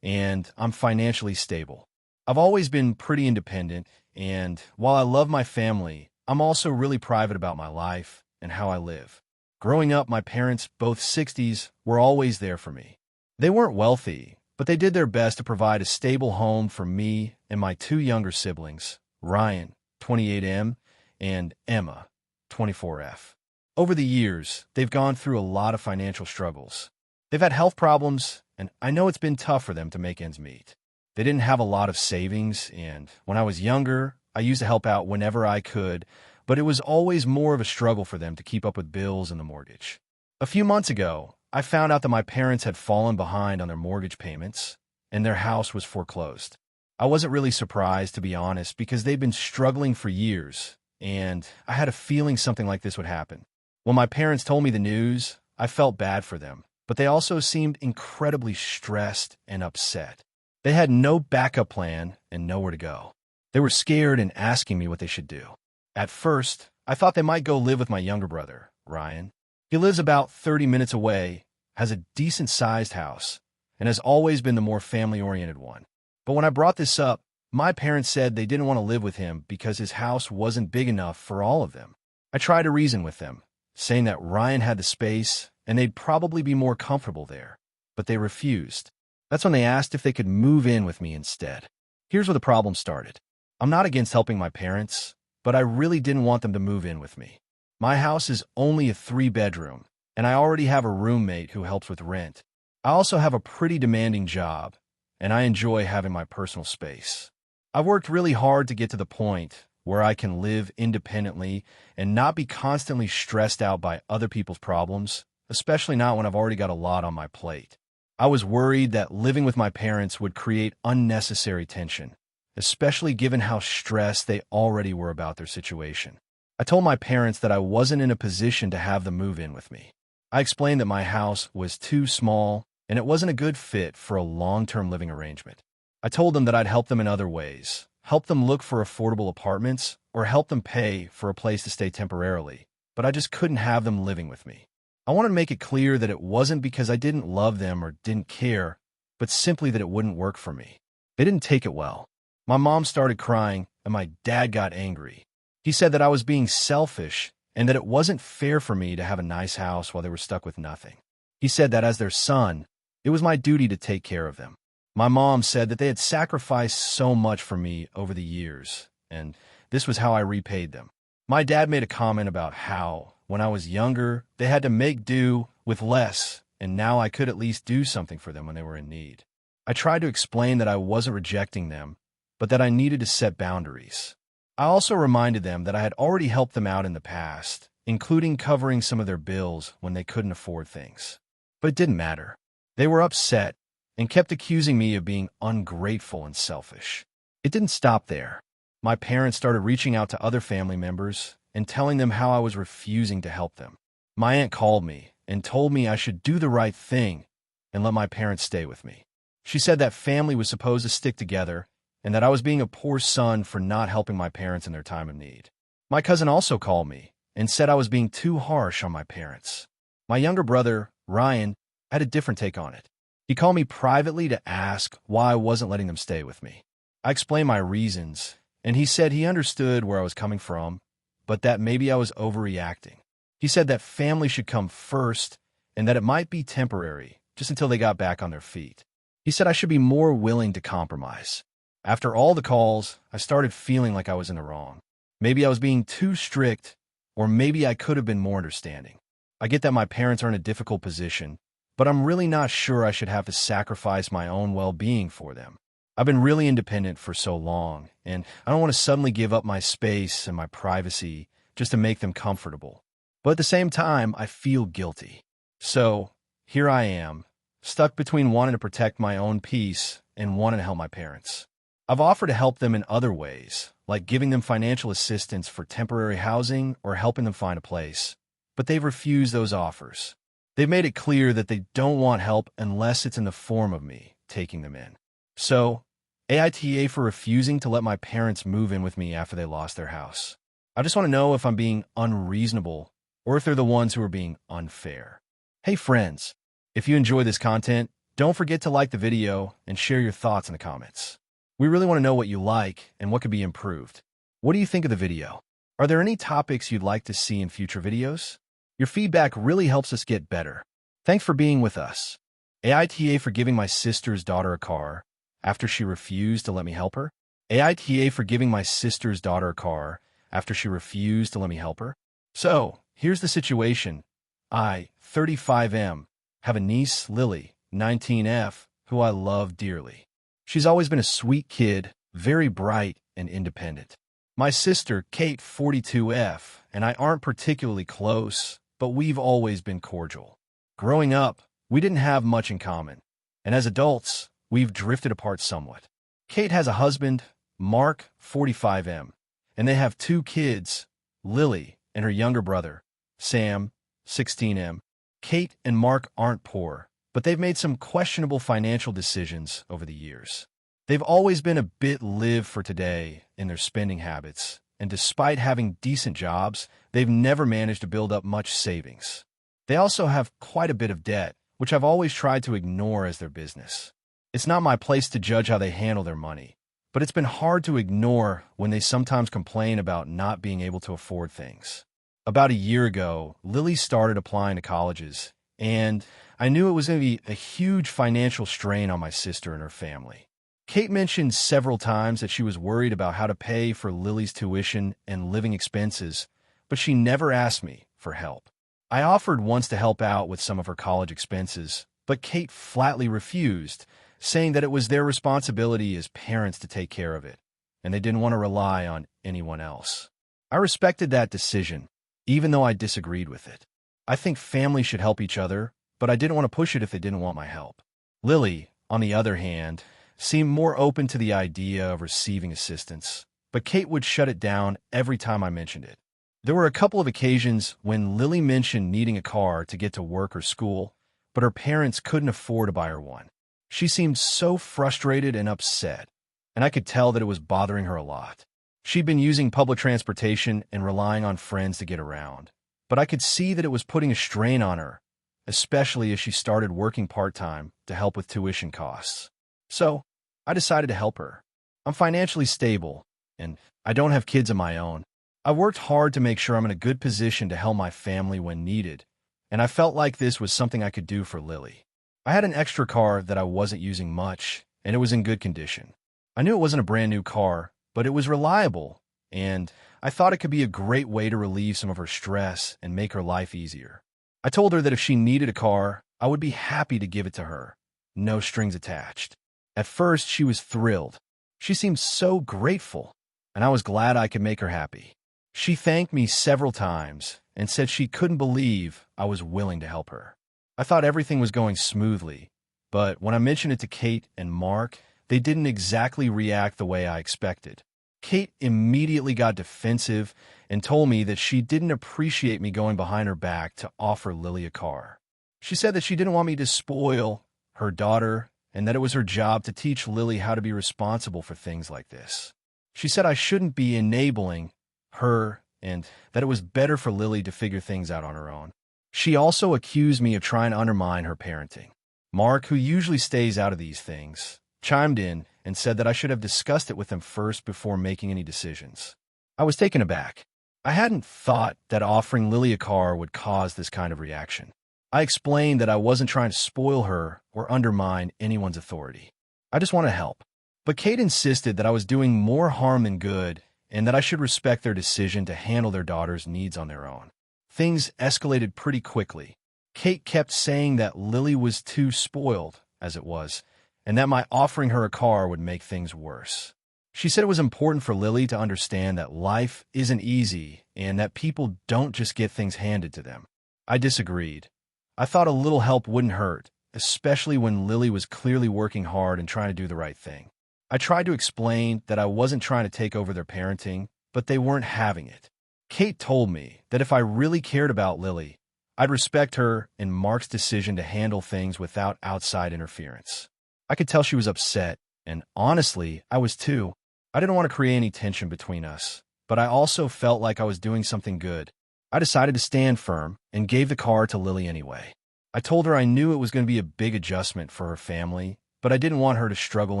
and I'm financially stable. I've always been pretty independent, and while I love my family, I'm also really private about my life and how I live. Growing up, my parents, both 60s, were always there for me. They weren't wealthy, but they did their best to provide a stable home for me and my two younger siblings, Ryan, 28M, and Emma, 24F. Over the years, they've gone through a lot of financial struggles. They've had health problems, and I know it's been tough for them to make ends meet. They didn't have a lot of savings, and when I was younger, I used to help out whenever I could but it was always more of a struggle for them to keep up with bills and the mortgage. A few months ago, I found out that my parents had fallen behind on their mortgage payments, and their house was foreclosed. I wasn't really surprised, to be honest, because they've been struggling for years, and I had a feeling something like this would happen. When my parents told me the news, I felt bad for them, but they also seemed incredibly stressed and upset. They had no backup plan and nowhere to go. They were scared and asking me what they should do. At first, I thought they might go live with my younger brother, Ryan. He lives about 30 minutes away, has a decent-sized house, and has always been the more family-oriented one. But when I brought this up, my parents said they didn't want to live with him because his house wasn't big enough for all of them. I tried to reason with them, saying that Ryan had the space and they'd probably be more comfortable there, but they refused. That's when they asked if they could move in with me instead. Here's where the problem started. I'm not against helping my parents, but I really didn't want them to move in with me. My house is only a 3-bedroom, and I already have a roommate who helps with rent. I also have a pretty demanding job, and I enjoy having my personal space. I've worked really hard to get to the point where I can live independently and not be constantly stressed out by other people's problems, especially not when I've already got a lot on my plate. I was worried that living with my parents would create unnecessary tension, especially given how stressed they already were about their situation. I told my parents that I wasn't in a position to have them move in with me. I explained that my house was too small and it wasn't a good fit for a long-term living arrangement. I told them that I'd help them in other ways, help them look for affordable apartments, or help them pay for a place to stay temporarily, but I just couldn't have them living with me. I wanted to make it clear that it wasn't because I didn't love them or didn't care, but simply that it wouldn't work for me. They didn't take it well. My mom started crying, and my dad got angry. He said that I was being selfish and that it wasn't fair for me to have a nice house while they were stuck with nothing. He said that as their son, it was my duty to take care of them. My mom said that they had sacrificed so much for me over the years, and this was how I repaid them. My dad made a comment about how, when I was younger, they had to make do with less, and now I could at least do something for them when they were in need. I tried to explain that I wasn't rejecting them, but that I needed to set boundaries. I also reminded them that I had already helped them out in the past, including covering some of their bills when they couldn't afford things. But it didn't matter. They were upset and kept accusing me of being ungrateful and selfish. It didn't stop there. My parents started reaching out to other family members and telling them how I was refusing to help them. My aunt called me and told me I should do the right thing and let my parents stay with me. She said that family was supposed to stick together and that I was being a poor son for not helping my parents in their time of need. My cousin also called me and said I was being too harsh on my parents. My younger brother, Ryan, had a different take on it. He called me privately to ask why I wasn't letting them stay with me. I explained my reasons, and he said he understood where I was coming from, but that maybe I was overreacting. He said that family should come first and that it might be temporary, just until they got back on their feet. He said I should be more willing to compromise. After all the calls, I started feeling like I was in the wrong. Maybe I was being too strict, or maybe I could have been more understanding. I get that my parents are in a difficult position, but I'm really not sure I should have to sacrifice my own well-being for them. I've been really independent for so long, and I don't want to suddenly give up my space and my privacy just to make them comfortable. But at the same time, I feel guilty. So, here I am, stuck between wanting to protect my own peace and wanting to help my parents. I've offered to help them in other ways, like giving them financial assistance for temporary housing or helping them find a place, but they've refused those offers. They've made it clear that they don't want help unless it's in the form of me taking them in. So, AITA for refusing to let my parents move in with me after they lost their house. I just want to know if I'm being unreasonable or if they're the ones who are being unfair. Hey friends, if you enjoy this content, don't forget to like the video and share your thoughts in the comments. We really want to know what you like and what could be improved. What do you think of the video? Are there any topics you'd like to see in future videos? Your feedback really helps us get better. Thanks for being with us. AITA for giving my sister's daughter a car after she refused to let me help her. AITA for giving my sister's daughter a car after she refused to let me help her. So, here's the situation. I, 35M, have a niece, Lily, 19F, who I love dearly. She's always been a sweet kid, very bright and independent. My sister, Kate, 42F, and I aren't particularly close, but we've always been cordial. Growing up, we didn't have much in common, and as adults, we've drifted apart somewhat. Kate has a husband, Mark, 45M, and they have two kids, Lily and her younger brother, Sam, 16M. Kate and Mark aren't poor, but they've made some questionable financial decisions over the years. They've always been a bit live for today in their spending habits, and despite having decent jobs, they've never managed to build up much savings. They also have quite a bit of debt, which I've always tried to ignore as their business. It's not my place to judge how they handle their money, but it's been hard to ignore when they sometimes complain about not being able to afford things. About a year ago, Lily started applying to colleges, and I knew it was going to be a huge financial strain on my sister and her family. Kate mentioned several times that she was worried about how to pay for Lily's tuition and living expenses, but she never asked me for help. I offered once to help out with some of her college expenses, but Kate flatly refused, saying that it was their responsibility as parents to take care of it, and they didn't want to rely on anyone else. I respected that decision, even though I disagreed with it. I think families should help each other, but I didn't want to push it if they didn't want my help. Lily, on the other hand, seemed more open to the idea of receiving assistance, but Kate would shut it down every time I mentioned it. There were a couple of occasions when Lily mentioned needing a car to get to work or school, but her parents couldn't afford to buy her one. She seemed so frustrated and upset, and I could tell that it was bothering her a lot. She'd been using public transportation and relying on friends to get around, but I could see that it was putting a strain on her, especially as she started working part-time to help with tuition costs. So, I decided to help her. I'm financially stable, and I don't have kids of my own. I worked hard to make sure I'm in a good position to help my family when needed, and I felt like this was something I could do for Lily. I had an extra car that I wasn't using much, and it was in good condition. I knew it wasn't a brand new car, but it was reliable, and I thought it could be a great way to relieve some of her stress and make her life easier. I told her that if she needed a car, I would be happy to give it to her. No strings attached. At first, she was thrilled. She seemed so grateful, and I was glad I could make her happy. She thanked me several times and said she couldn't believe I was willing to help her. I thought everything was going smoothly, but when I mentioned it to Kate and Mark, they didn't exactly react the way I expected. Kate immediately got defensive and told me that she didn't appreciate me going behind her back to offer Lily a car. She said that she didn't want me to spoil her daughter and that it was her job to teach Lily how to be responsible for things like this. She said I shouldn't be enabling her and that it was better for Lily to figure things out on her own. She also accused me of trying to undermine her parenting. Mark, who usually stays out of these things, chimed in and said that I should have discussed it with him first before making any decisions. I was taken aback. I hadn't thought that offering Lily a car would cause this kind of reaction. I explained that I wasn't trying to spoil her or undermine anyone's authority. I just want to help. But Kate insisted that I was doing more harm than good and that I should respect their decision to handle their daughter's needs on their own. Things escalated pretty quickly. Kate kept saying that Lily was too spoiled, as it was, and that my offering her a car would make things worse. She said it was important for Lily to understand that life isn't easy and that people don't just get things handed to them. I disagreed. I thought a little help wouldn't hurt, especially when Lily was clearly working hard and trying to do the right thing. I tried to explain that I wasn't trying to take over their parenting, but they weren't having it. Kate told me that if I really cared about Lily, I'd respect her and Mark's decision to handle things without outside interference. I could tell she was upset, and honestly, I was too. I didn't want to create any tension between us, but I also felt like I was doing something good. I decided to stand firm and gave the car to Lily anyway. I told her I knew it was going to be a big adjustment for her family, but I didn't want her to struggle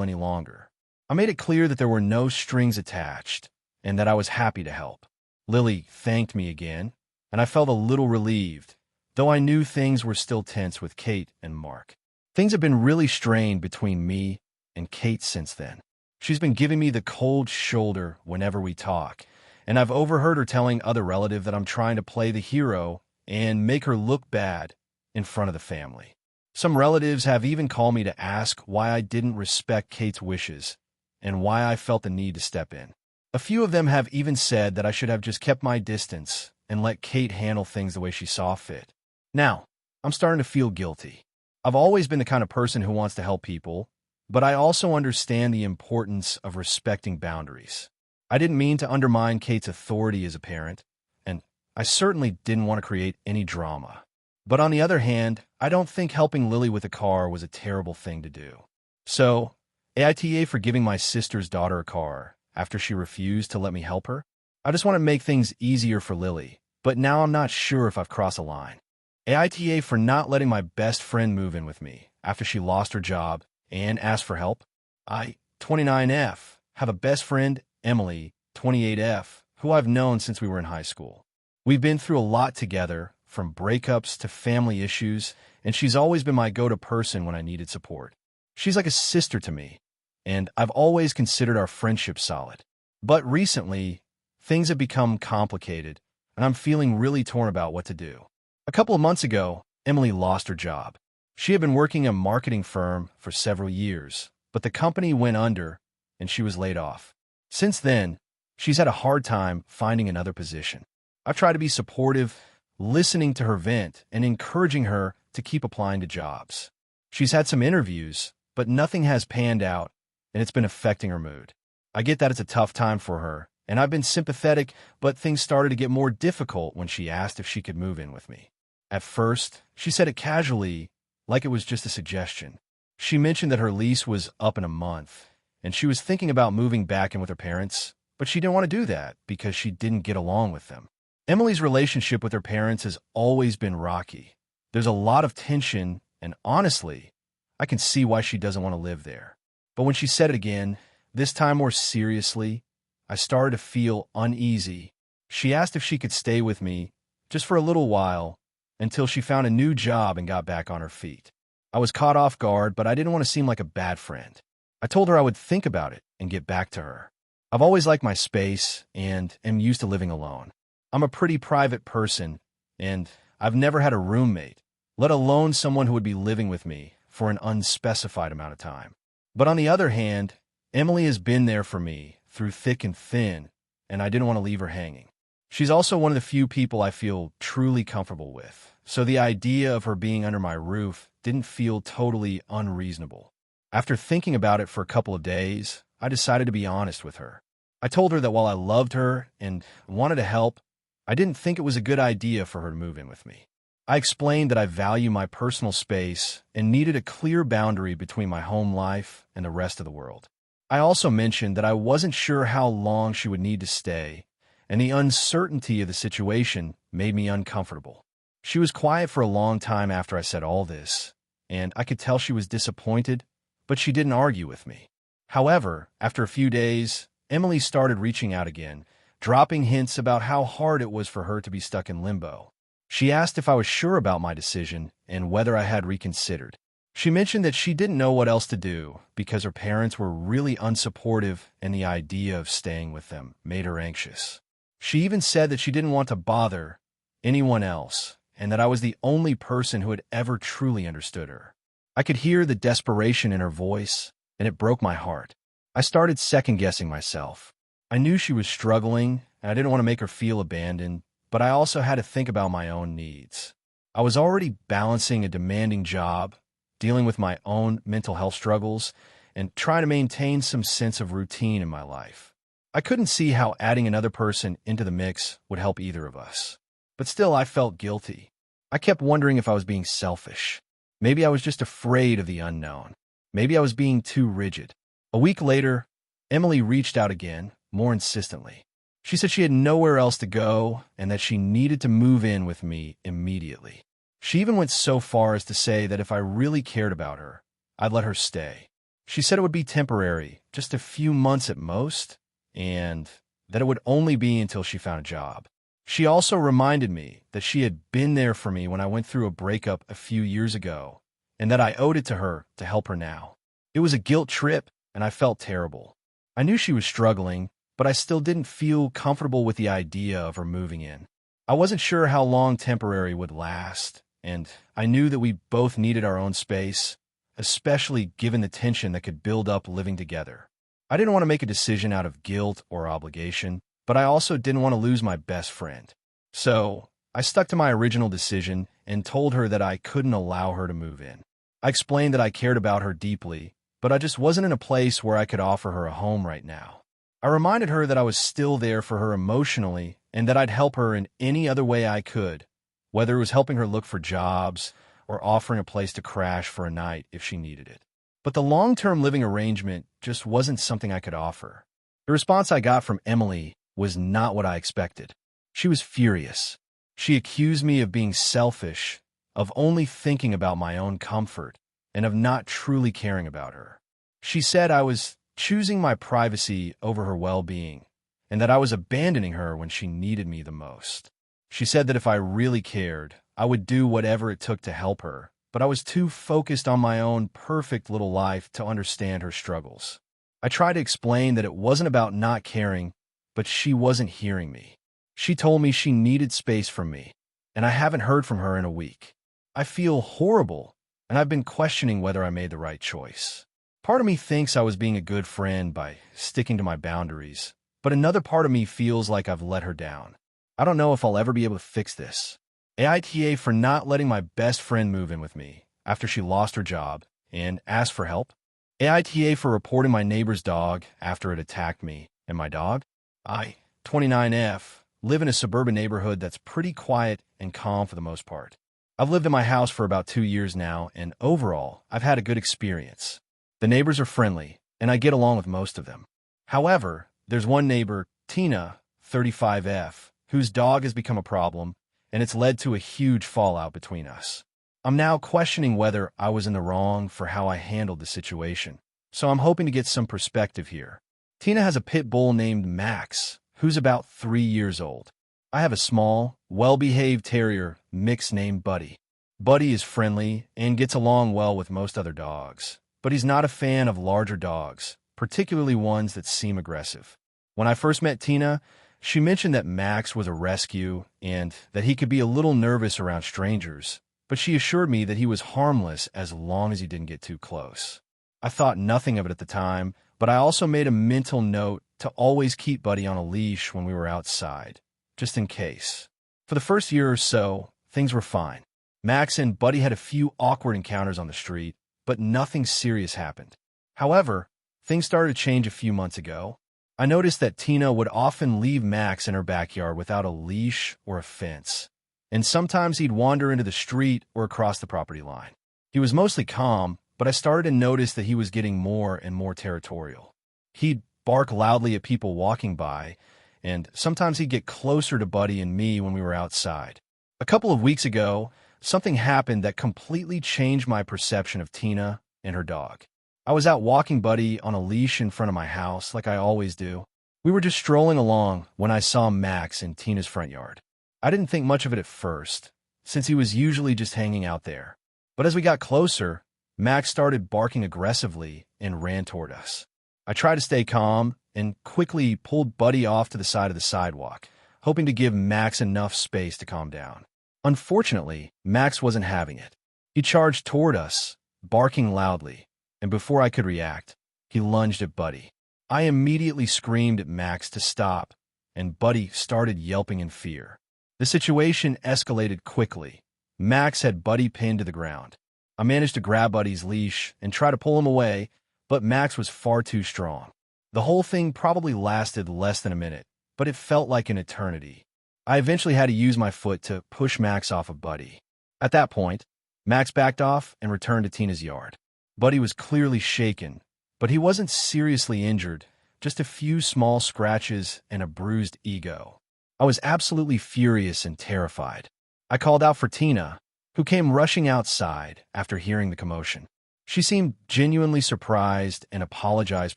any longer. I made it clear that there were no strings attached and that I was happy to help. Lily thanked me again, and I felt a little relieved, though I knew things were still tense with Kate and Mark. Things have been really strained between me and Kate since then. She's been giving me the cold shoulder whenever we talk, and I've overheard her telling other relatives that I'm trying to play the hero and make her look bad in front of the family. Some relatives have even called me to ask why I didn't respect Kate's wishes and why I felt the need to step in. A few of them have even said that I should have just kept my distance and let Kate handle things the way she saw fit. Now, I'm starting to feel guilty. I've always been the kind of person who wants to help people, but I also understand the importance of respecting boundaries. I didn't mean to undermine Kate's authority as a parent, and I certainly didn't want to create any drama. But on the other hand, I don't think helping Lily with a car was a terrible thing to do. So, AITA for giving my sister's daughter a car after she refused to let me help her? I just want to make things easier for Lily, but now I'm not sure if I've crossed a line. AITA for not letting my best friend move in with me after she lost her job and asked for help. I, 29F, have a best friend, Emily, 28F, who I've known since we were in high school. We've been through a lot together, from breakups to family issues, and she's always been my go-to person when I needed support. She's like a sister to me, and I've always considered our friendship solid. But recently, things have become complicated, and I'm feeling really torn about what to do. A couple of months ago, Emily lost her job. She had been working at a marketing firm for several years, but the company went under, and she was laid off. Since then, she's had a hard time finding another position. I've tried to be supportive, listening to her vent, and encouraging her to keep applying to jobs. She's had some interviews, but nothing has panned out, and it's been affecting her mood. I get that it's a tough time for her, and I've been sympathetic, but things started to get more difficult when she asked if she could move in with me. At first, she said it casually, like it was just a suggestion. She mentioned that her lease was up in a month, and she was thinking about moving back in with her parents, but she didn't want to do that because she didn't get along with them. Emily's relationship with her parents has always been rocky. There's a lot of tension, and honestly, I can see why she doesn't want to live there. But when she said it again, this time more seriously, I started to feel uneasy. She asked if she could stay with me just for a little while until she found a new job and got back on her feet. I was caught off guard, but I didn't want to seem like a bad friend. I told her I would think about it and get back to her. I've always liked my space and am used to living alone. I'm a pretty private person, and I've never had a roommate, let alone someone who would be living with me for an unspecified amount of time. But on the other hand, Emily has been there for me through thick and thin, and I didn't want to leave her hanging. She's also one of the few people I feel truly comfortable with, so the idea of her being under my roof didn't feel totally unreasonable. After thinking about it for a couple of days, I decided to be honest with her. I told her that while I loved her and wanted to help, I didn't think it was a good idea for her to move in with me. I explained that I value my personal space and needed a clear boundary between my home life and the rest of the world. I also mentioned that I wasn't sure how long she would need to stay, and the uncertainty of the situation made me uncomfortable. She was quiet for a long time after I said all this, and I could tell she was disappointed, but she didn't argue with me. However, after a few days, Emily started reaching out again, dropping hints about how hard it was for her to be stuck in limbo. She asked if I was sure about my decision and whether I had reconsidered. She mentioned that she didn't know what else to do because her parents were really unsupportive and the idea of staying with them made her anxious. She even said that she didn't want to bother anyone else and that I was the only person who had ever truly understood her. I could hear the desperation in her voice, and it broke my heart. I started second-guessing myself. I knew she was struggling, and I didn't want to make her feel abandoned, but I also had to think about my own needs. I was already balancing a demanding job, dealing with my own mental health struggles, and trying to maintain some sense of routine in my life. I couldn't see how adding another person into the mix would help either of us. But still, I felt guilty. I kept wondering if I was being selfish. Maybe I was just afraid of the unknown. Maybe I was being too rigid. A week later, Emily reached out again, more insistently. She said she had nowhere else to go and that she needed to move in with me immediately. She even went so far as to say that if I really cared about her, I'd let her stay. She said it would be temporary, just a few months at most, and that it would only be until she found a job. She also reminded me that she had been there for me when I went through a breakup a few years ago, and that I owed it to her to help her now. It was a guilt trip, and I felt terrible. I knew she was struggling, but I still didn't feel comfortable with the idea of her moving in. I wasn't sure how long temporary would last, and I knew that we both needed our own space, especially given the tension that could build up living together. I didn't want to make a decision out of guilt or obligation, but I also didn't want to lose my best friend. So I stuck to my original decision and told her that I couldn't allow her to move in. I explained that I cared about her deeply, but I just wasn't in a place where I could offer her a home right now. I reminded her that I was still there for her emotionally and that I'd help her in any other way I could, whether it was helping her look for jobs or offering a place to crash for a night if she needed it. But the long-term living arrangement just wasn't something I could offer. The response I got from Emily was not what I expected. She was furious. She accused me of being selfish, of only thinking about my own comfort, and of not truly caring about her. She said I was choosing my privacy over her well-being, and that I was abandoning her when she needed me the most. She said that if I really cared, I would do whatever it took to help her, but I was too focused on my own perfect little life to understand her struggles. I tried to explain that it wasn't about not caring, but she wasn't hearing me. She told me she needed space from me, and I haven't heard from her in a week. I feel horrible, and I've been questioning whether I made the right choice. Part of me thinks I was being a good friend by sticking to my boundaries, but another part of me feels like I've let her down. I don't know if I'll ever be able to fix this. AITA for not letting my best friend move in with me after she lost her job and asked for help. AITA for reporting my neighbor's dog after it attacked me and my dog. I, 29F, live in a suburban neighborhood that's pretty quiet and calm for the most part. I've lived in my house for about 2 years now, and overall, I've had a good experience. The neighbors are friendly, and I get along with most of them. However, there's one neighbor, Tina, 35F, whose dog has become a problem, and it's led to a huge fallout between us. I'm now questioning whether I was in the wrong for how I handled the situation, so I'm hoping to get some perspective here. Tina has a pit bull named Max, who's about 3 years old. I have a small, well-behaved terrier mix named Buddy. Buddy is friendly and gets along well with most other dogs, but he's not a fan of larger dogs, particularly ones that seem aggressive. When I first met Tina, she mentioned that Max was a rescue and that he could be a little nervous around strangers, but she assured me that he was harmless as long as he didn't get too close. I thought nothing of it at the time, but I also made a mental note to always keep Buddy on a leash when we were outside, just in case. For the first year or so, things were fine. Max and Buddy had a few awkward encounters on the street, but nothing serious happened. However, things started to change a few months ago. I noticed that Tina would often leave Max in her backyard without a leash or a fence, and sometimes he'd wander into the street or across the property line. He was mostly calm, but I started to notice that he was getting more and more territorial. He'd bark loudly at people walking by, and sometimes he'd get closer to Buddy and me when we were outside. A couple of weeks ago, something happened that completely changed my perception of Tina and her dog. I was out walking Buddy on a leash in front of my house, like I always do. We were just strolling along when I saw Max in Tina's front yard. I didn't think much of it at first, since he was usually just hanging out there. But as we got closer, Max started barking aggressively and ran toward us. I tried to stay calm and quickly pulled Buddy off to the side of the sidewalk, hoping to give Max enough space to calm down. Unfortunately, Max wasn't having it. He charged toward us, barking loudly, and before I could react, he lunged at Buddy. I immediately screamed at Max to stop, and Buddy started yelping in fear. The situation escalated quickly. Max had Buddy pinned to the ground. I managed to grab Buddy's leash and try to pull him away, but Max was far too strong. The whole thing probably lasted less than a minute, but it felt like an eternity. I eventually had to use my foot to push Max off of Buddy. At that point, Max backed off and returned to Tina's yard. Buddy was clearly shaken, but he wasn't seriously injured, just a few small scratches and a bruised ego. I was absolutely furious and terrified. I called out for Tina, who came rushing outside after hearing the commotion. She seemed genuinely surprised and apologized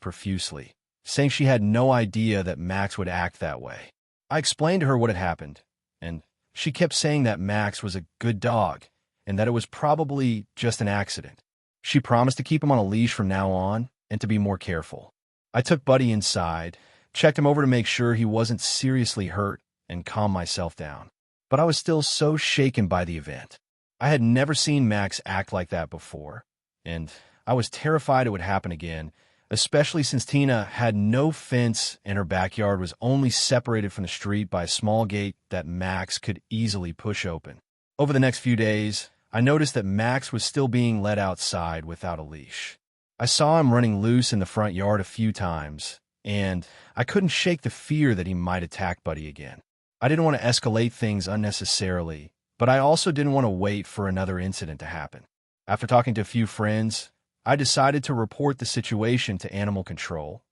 profusely, saying she had no idea that Max would act that way. I explained to her what had happened, and she kept saying that Max was a good dog and that it was probably just an accident. She promised to keep him on a leash from now on and to be more careful. I took Buddy inside, checked him over to make sure he wasn't seriously hurt, and calmed myself down. But I was still so shaken by the event. I had never seen Max act like that before, and I was terrified it would happen again, especially since Tina had no fence and her backyard was only separated from the street by a small gate that Max could easily push open. Over the next few days, I noticed that Max was still being let outside without a leash. I saw him running loose in the front yard a few times, and I couldn't shake the fear that he might attack Buddy again. I didn't want to escalate things unnecessarily, but I also didn't want to wait for another incident to happen. After talking to a few friends, I decided to report the situation to animal control,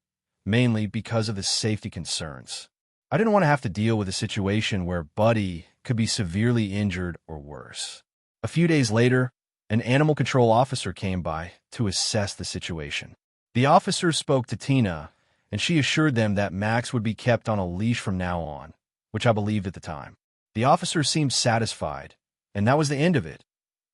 mainly because of the safety concerns. I didn't want to have to deal with a situation where Buddy could be severely injured or worse. A few days later, an animal control officer came by to assess the situation. The officer spoke to Tina, and she assured them that Max would be kept on a leash from now on, which I believed at the time. The officer seemed satisfied, and that was the end of it,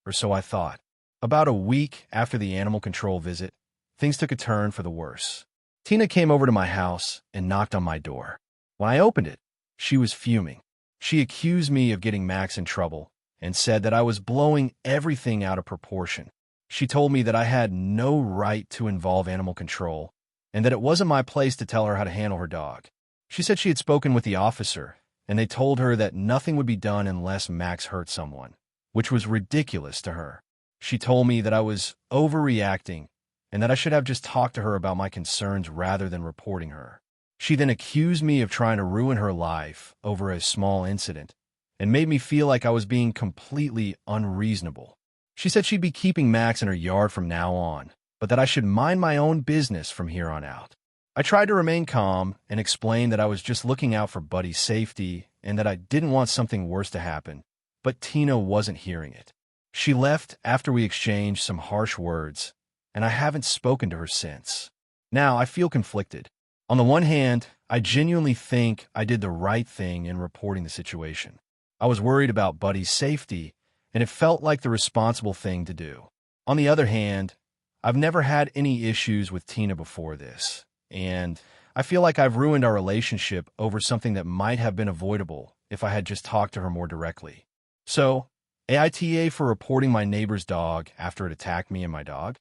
or so I thought. About a week after the animal control visit, things took a turn for the worse. Tina came over to my house and knocked on my door. When I opened it, she was fuming. She accused me of getting Max in trouble and said that I was blowing everything out of proportion. She told me that I had no right to involve animal control and that it wasn't my place to tell her how to handle her dog. She said she had spoken with the officer, and they told her that nothing would be done unless Max hurt someone, which was ridiculous to her. She told me that I was overreacting and that I should have just talked to her about my concerns rather than reporting her. She then accused me of trying to ruin her life over a small incident and made me feel like I was being completely unreasonable. She said she'd be keeping Max in her yard from now on, but that I should mind my own business from here on out. I tried to remain calm and explain that I was just looking out for Buddy's safety and that I didn't want something worse to happen, but Tina wasn't hearing it. She left after we exchanged some harsh words, and I haven't spoken to her since. Now, I feel conflicted. On the one hand, I genuinely think I did the right thing in reporting the situation. I was worried about Buddy's safety, and it felt like the responsible thing to do. On the other hand, I've never had any issues with Tina before this, and I feel like I've ruined our relationship over something that might have been avoidable if I had just talked to her more directly. So, AITA for reporting my neighbor's dog after it attacked me and my dog.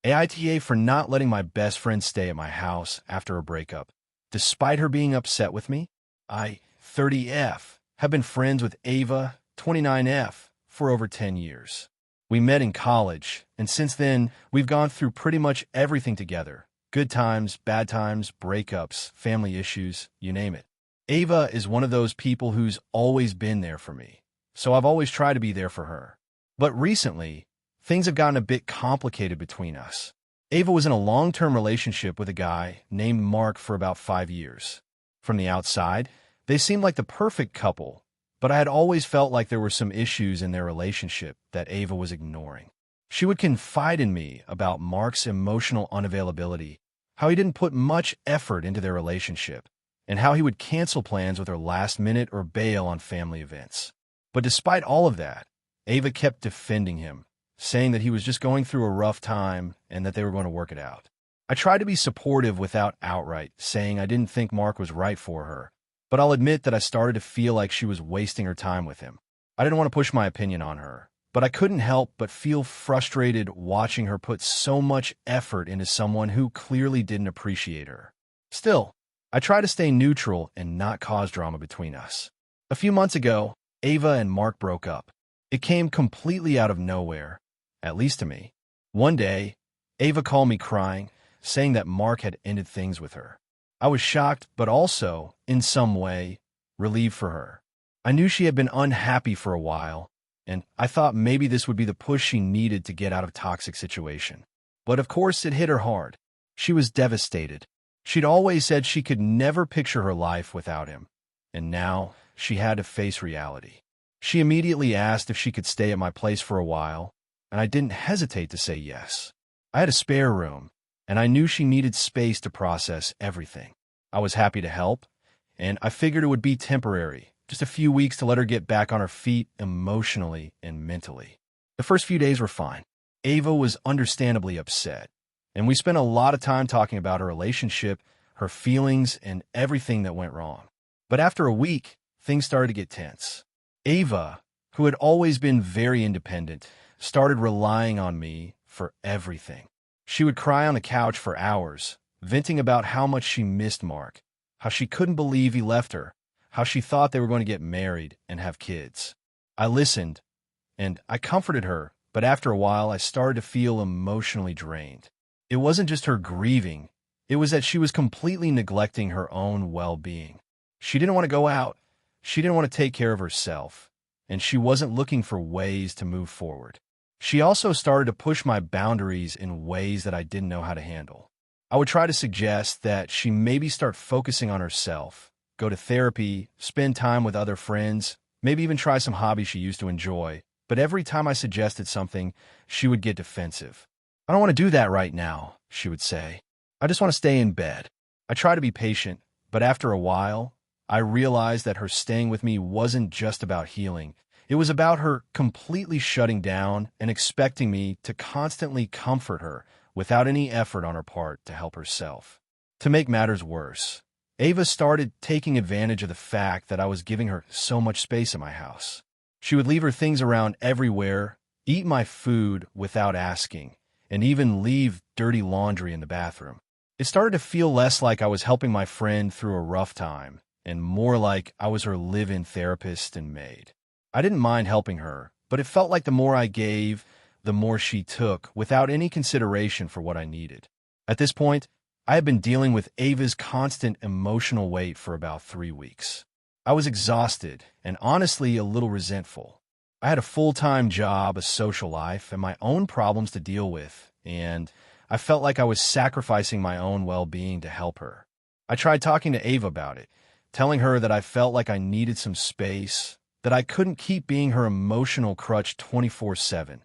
AITA for not letting my best friend stay at my house after a breakup, despite her being upset with me. I, 30F, have been friends with Ava, 29F, for over 10 years. We met in college, and since then, we've gone through pretty much everything together. Good times, bad times, breakups, family issues, you name it. Ava is one of those people who's always been there for me, so I've always tried to be there for her. But recently, things have gotten a bit complicated between us. Ava was in a long-term relationship with a guy named Mark for about 5 years. From the outside, they seemed like the perfect couple, but I had always felt like there were some issues in their relationship that Ava was ignoring. She would confide in me about Mark's emotional unavailability, how he didn't put much effort into their relationship, and how he would cancel plans with her last minute or bail on family events. But despite all of that, Ava kept defending him, saying that he was just going through a rough time and that they were going to work it out. I tried to be supportive without outright saying I didn't think Mark was right for her, but I'll admit that I started to feel like she was wasting her time with him. I didn't want to push my opinion on her, but I couldn't help but feel frustrated watching her put so much effort into someone who clearly didn't appreciate her. Still, I try to stay neutral and not cause drama between us. A few months ago, Ava and Mark broke up. It came completely out of nowhere, at least to me. One day, Ava called me crying, saying that Mark had ended things with her. I was shocked, but also, in some way, relieved for her. I knew she had been unhappy for a while, and I thought maybe this would be the push she needed to get out of a toxic situation. But of course, it hit her hard. She was devastated. She'd always said she could never picture her life without him, and now she had to face reality. She immediately asked if she could stay at my place for a while, and I didn't hesitate to say yes. I had a spare room, and I knew she needed space to process everything. I was happy to help, and I figured it would be temporary, just a few weeks to let her get back on her feet emotionally and mentally. The first few days were fine. Ava was understandably upset, and we spent a lot of time talking about her relationship, her feelings, and everything that went wrong. But after a week, things started to get tense. Ava, who had always been very independent, started relying on me for everything. She would cry on the couch for hours, venting about how much she missed Mark, how she couldn't believe he left her, how she thought they were going to get married and have kids. I listened, and I comforted her, but after a while I started to feel emotionally drained. It wasn't just her grieving, it was that she was completely neglecting her own well-being. She didn't want to go out, she didn't want to take care of herself, and she wasn't looking for ways to move forward. She also started to push my boundaries in ways that I didn't know how to handle. I would try to suggest that she maybe start focusing on herself, go to therapy, spend time with other friends, maybe even try some hobbies she used to enjoy. But every time I suggested something, she would get defensive. "I don't want to do that right now," she would say. "I just want to stay in bed." I try to be patient, but after a while, I realized that her staying with me wasn't just about healing. It was about her completely shutting down and expecting me to constantly comfort her without any effort on her part to help herself. To make matters worse, Ava started taking advantage of the fact that I was giving her so much space in my house. She would leave her things around everywhere, eat my food without asking, and even leave dirty laundry in the bathroom. It started to feel less like I was helping my friend through a rough time, and more like I was her live-in therapist and maid. I didn't mind helping her, but it felt like the more I gave, the more she took, without any consideration for what I needed. At this point, I had been dealing with Ava's constant emotional weight for about 3 weeks. I was exhausted and honestly a little resentful. I had a full-time job, a social life, and my own problems to deal with, and I felt like I was sacrificing my own well-being to help her. I tried talking to Ava about it, telling her that I felt like I needed some space, that I couldn't keep being her emotional crutch 24/7,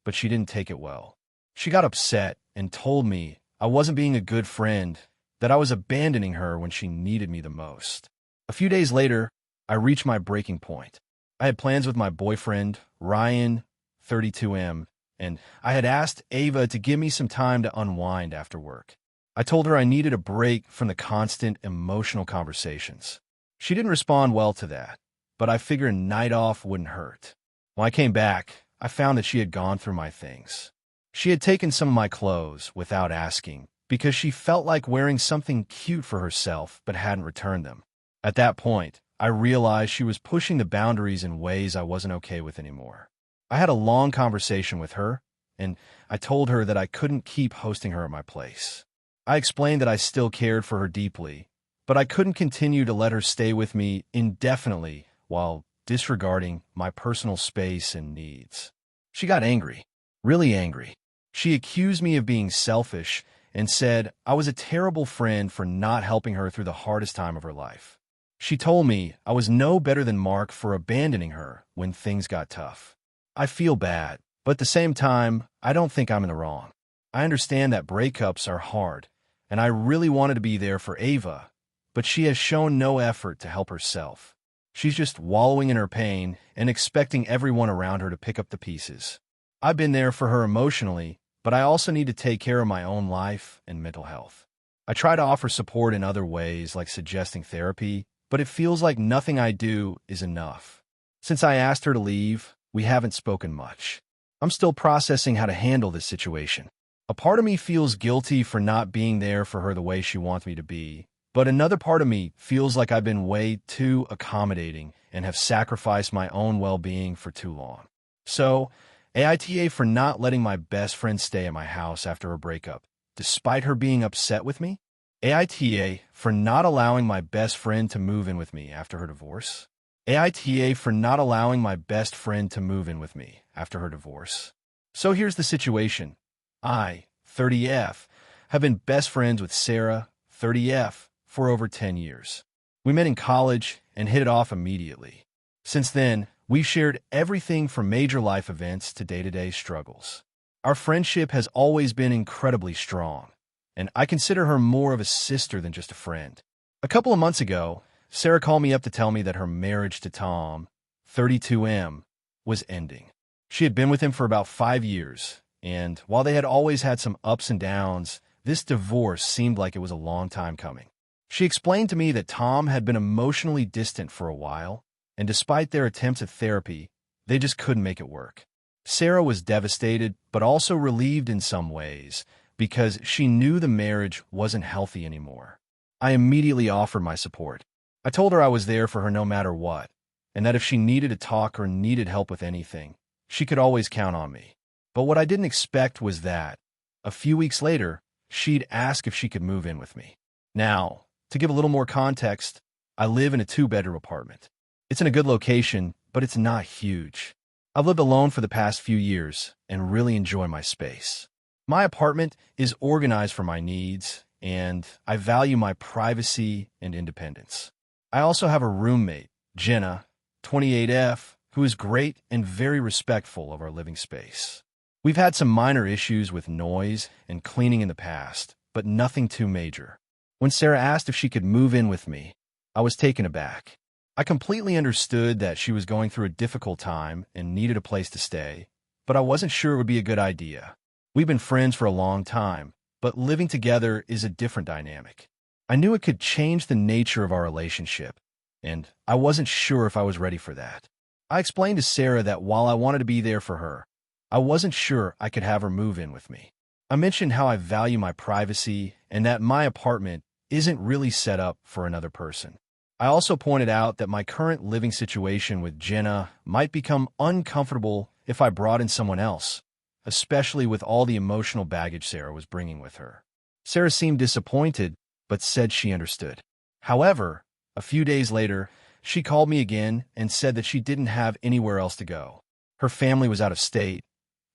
but she didn't take it well. She got upset and told me I wasn't being a good friend, that I was abandoning her when she needed me the most. A few days later, I reached my breaking point. I had plans with my boyfriend, Ryan, 32M, and I had asked Ava to give me some time to unwind after work. I told her I needed a break from the constant emotional conversations. She didn't respond well to that, but I figured a night off wouldn't hurt. When I came back, I found that she had gone through my things. She had taken some of my clothes without asking because she felt like wearing something cute for herself but hadn't returned them. At that point, I realized she was pushing the boundaries in ways I wasn't okay with anymore. I had a long conversation with her, and I told her that I couldn't keep hosting her at my place. I explained that I still cared for her deeply, but I couldn't continue to let her stay with me indefinitely while disregarding my personal space and needs. She got angry, really angry. She accused me of being selfish and said I was a terrible friend for not helping her through the hardest time of her life. She told me I was no better than Mark for abandoning her when things got tough. I feel bad, but at the same time, I don't think I'm in the wrong. I understand that breakups are hard, and I really wanted to be there for Ava, but she has shown no effort to help herself. She's just wallowing in her pain and expecting everyone around her to pick up the pieces. I've been there for her emotionally, but I also need to take care of my own life and mental health. I try to offer support in other ways, like suggesting therapy, but it feels like nothing I do is enough. Since I asked her to leave, we haven't spoken much. I'm still processing how to handle this situation. A part of me feels guilty for not being there for her the way she wants me to be, but another part of me feels like I've been way too accommodating and have sacrificed my own well-being for too long. So, AITA for not letting my best friend stay at my house after a breakup, despite her being upset with me. AITA for not allowing my best friend to move in with me after her divorce. AITA for not allowing my best friend to move in with me after her divorce. So here's the situation. I, 30F, have been best friends with Sarah, 30F, for over 10 years. We met in college and hit it off immediately. Since then, we've shared everything from major life events to day-to-day struggles. Our friendship has always been incredibly strong, and I consider her more of a sister than just a friend. A couple of months ago, Sarah called me up to tell me that her marriage to Tom, 32M, was ending. She had been with him for about 5 years, and while they had always had some ups and downs, this divorce seemed like it was a long time coming. She explained to me that Tom had been emotionally distant for a while, and despite their attempts at therapy, they just couldn't make it work. Sarah was devastated, but also relieved in some ways, because she knew the marriage wasn't healthy anymore. I immediately offered my support. I told her I was there for her no matter what, and that if she needed to talk or needed help with anything, she could always count on me. But what I didn't expect was that, a few weeks later, she'd ask if she could move in with me. Now, to give a little more context, I live in a 2-bedroom apartment. It's in a good location, but it's not huge. I've lived alone for the past few years and really enjoy my space. My apartment is organized for my needs, and I value my privacy and independence. I also have a roommate, Jenna, 28F, who is great and very respectful of our living space. We've had some minor issues with noise and cleaning in the past, but nothing too major. When Sarah asked if she could move in with me, I was taken aback. I completely understood that she was going through a difficult time and needed a place to stay, but I wasn't sure it would be a good idea. We've been friends for a long time, but living together is a different dynamic. I knew it could change the nature of our relationship, and I wasn't sure if I was ready for that. I explained to Sarah that while I wanted to be there for her, I wasn't sure I could have her move in with me. I mentioned how I value my privacy and that my apartment isn't really set up for another person. I also pointed out that my current living situation with Jenna might become uncomfortable if I brought in someone else, especially with all the emotional baggage Sarah was bringing with her. Sarah seemed disappointed, but said she understood. However, a few days later, she called me again and said that she didn't have anywhere else to go. Her family was out of state,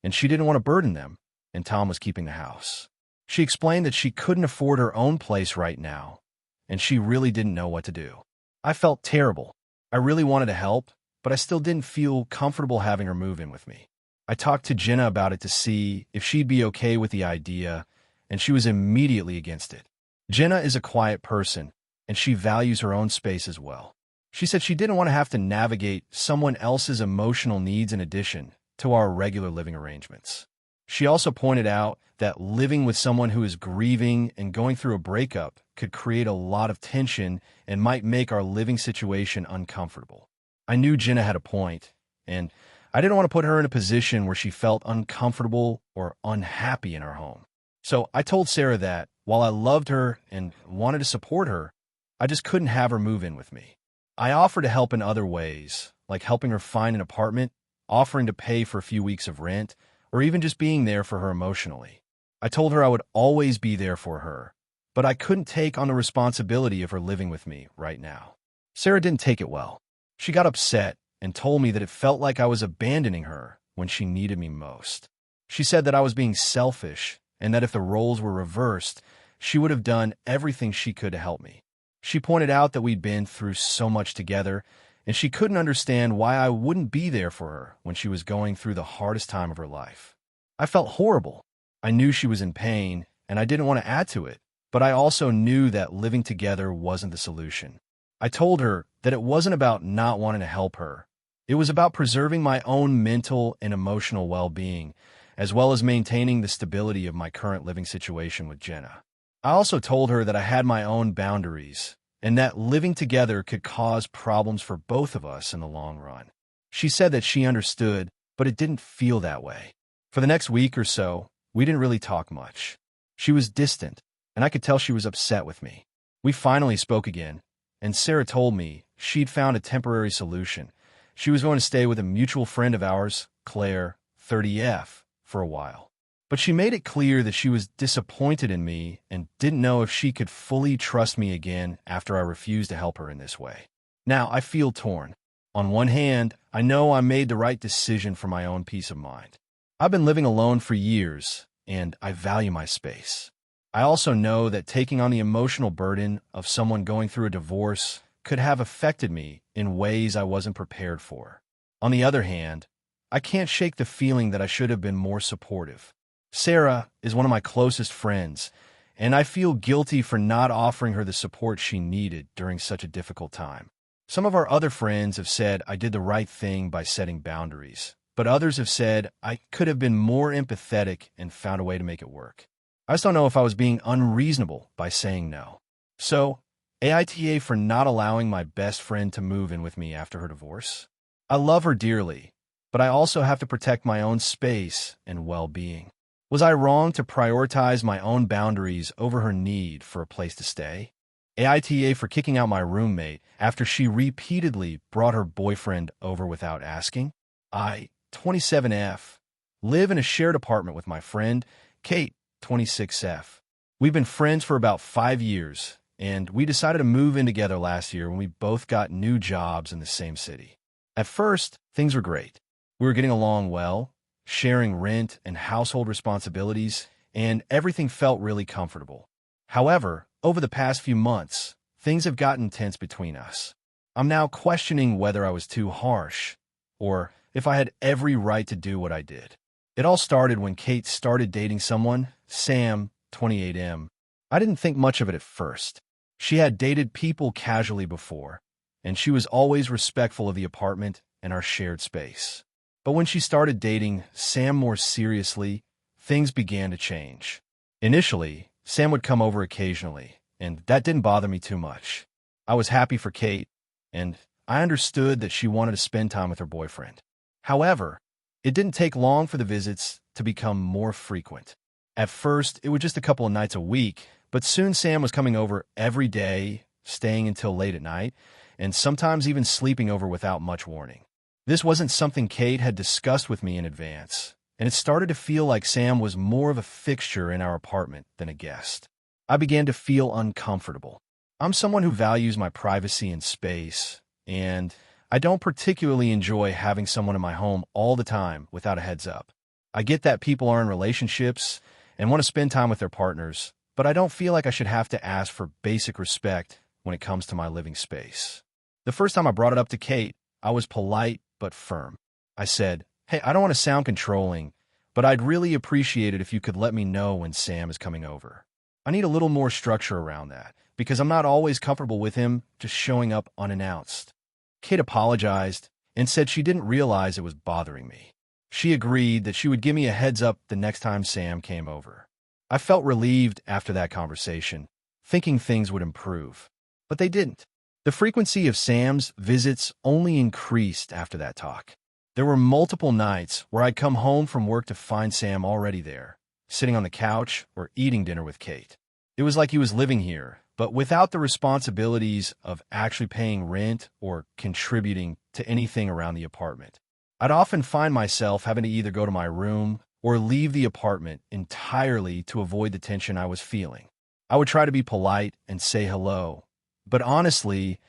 and she didn't want to burden them, and Tom was keeping the house. She explained that she couldn't afford her own place right now, and she really didn't know what to do. I felt terrible. I really wanted to help, but I still didn't feel comfortable having her move in with me. I talked to Jenna about it to see if she'd be okay with the idea, and she was immediately against it. Jenna is a quiet person, and she values her own space as well. She said she didn't want to have to navigate someone else's emotional needs in addition to our regular living arrangements. She also pointed out that living with someone who is grieving and going through a breakup could create a lot of tension and might make our living situation uncomfortable. I knew Jenna had a point, and I didn't want to put her in a position where she felt uncomfortable or unhappy in our home. So I told Sarah that, while I loved her and wanted to support her, I just couldn't have her move in with me. I offered to help in other ways, like helping her find an apartment, offering to pay for a few weeks of rent, or even just being there for her emotionally. I told her I would always be there for her, but I couldn't take on the responsibility of her living with me right now. Sarah didn't take it well. She got upset and told me that it felt like I was abandoning her when she needed me most. She said that I was being selfish and that if the roles were reversed, she would have done everything she could to help me. She pointed out that we'd been through so much together, and she couldn't understand why I wouldn't be there for her when she was going through the hardest time of her life. I felt horrible. I knew she was in pain, and I didn't want to add to it, but I also knew that living together wasn't the solution. I told her that it wasn't about not wanting to help her. It was about preserving my own mental and emotional well-being, as well as maintaining the stability of my current living situation with Jenna. I also told her that I had my own boundaries, and that living together could cause problems for both of us in the long run. She said that she understood, but it didn't feel that way. For the next week or so, we didn't really talk much. She was distant, and I could tell she was upset with me. We finally spoke again, and Sarah told me she'd found a temporary solution. She was going to stay with a mutual friend of ours, Claire, 30F, for a while. But she made it clear that she was disappointed in me and didn't know if she could fully trust me again after I refused to help her in this way. Now, I feel torn. On one hand, I know I made the right decision for my own peace of mind. I've been living alone for years, and I value my space. I also know that taking on the emotional burden of someone going through a divorce could have affected me in ways I wasn't prepared for. On the other hand, I can't shake the feeling that I should have been more supportive. Sarah is one of my closest friends, and I feel guilty for not offering her the support she needed during such a difficult time. Some of our other friends have said I did the right thing by setting boundaries, but others have said I could have been more empathetic and found a way to make it work. I just don't know if I was being unreasonable by saying no. So, AITA for not allowing my best friend to move in with me after her divorce. I love her dearly, but I also have to protect my own space and well-being. Was I wrong to prioritize my own boundaries over her need for a place to stay? AITA for kicking out my roommate after she repeatedly brought her boyfriend over without asking? 27F, live in a shared apartment with my friend, Kate, 26F. We've been friends for about 5 years, and we decided to move in together last year when we both got new jobs in the same city. At first, things were great. We were getting along well, sharing rent and household responsibilities, and everything felt really comfortable. However, over the past few months, things have gotten tense between us. I'm now questioning whether I was too harsh, or if I had every right to do what I did. It all started when Kate started dating someone, Sam, 28M. I didn't think much of it at first. She had dated people casually before, and she was always respectful of the apartment and our shared space. But when she started dating Sam more seriously, things began to change. Initially, Sam would come over occasionally, and that didn't bother me too much. I was happy for Kate, and I understood that she wanted to spend time with her boyfriend. However, it didn't take long for the visits to become more frequent. At first, it was just a couple of nights a week, but soon Sam was coming over every day, staying until late at night, and sometimes even sleeping over without much warning. This wasn't something Kate had discussed with me in advance, and it started to feel like Sam was more of a fixture in our apartment than a guest. I began to feel uncomfortable. I'm someone who values my privacy and space, and I don't particularly enjoy having someone in my home all the time without a heads up. I get that people are in relationships and want to spend time with their partners, but I don't feel like I should have to ask for basic respect when it comes to my living space. The first time I brought it up to Kate, I was polite but firm. I said, "Hey, I don't want to sound controlling, but I'd really appreciate it if you could let me know when Sam is coming over. I need a little more structure around that, because I'm not always comfortable with him just showing up unannounced." Kate apologized and said she didn't realize it was bothering me. She agreed that she would give me a heads up the next time Sam came over. I felt relieved after that conversation, thinking things would improve. But they didn't. The frequency of Sam's visits only increased after that talk. There were multiple nights where I'd come home from work to find Sam already there, sitting on the couch or eating dinner with Kate. It was like he was living here, but without the responsibilities of actually paying rent or contributing to anything around the apartment. I'd often find myself having to either go to my room or leave the apartment entirely to avoid the tension I was feeling. I would try to be polite and say hello, but honestly,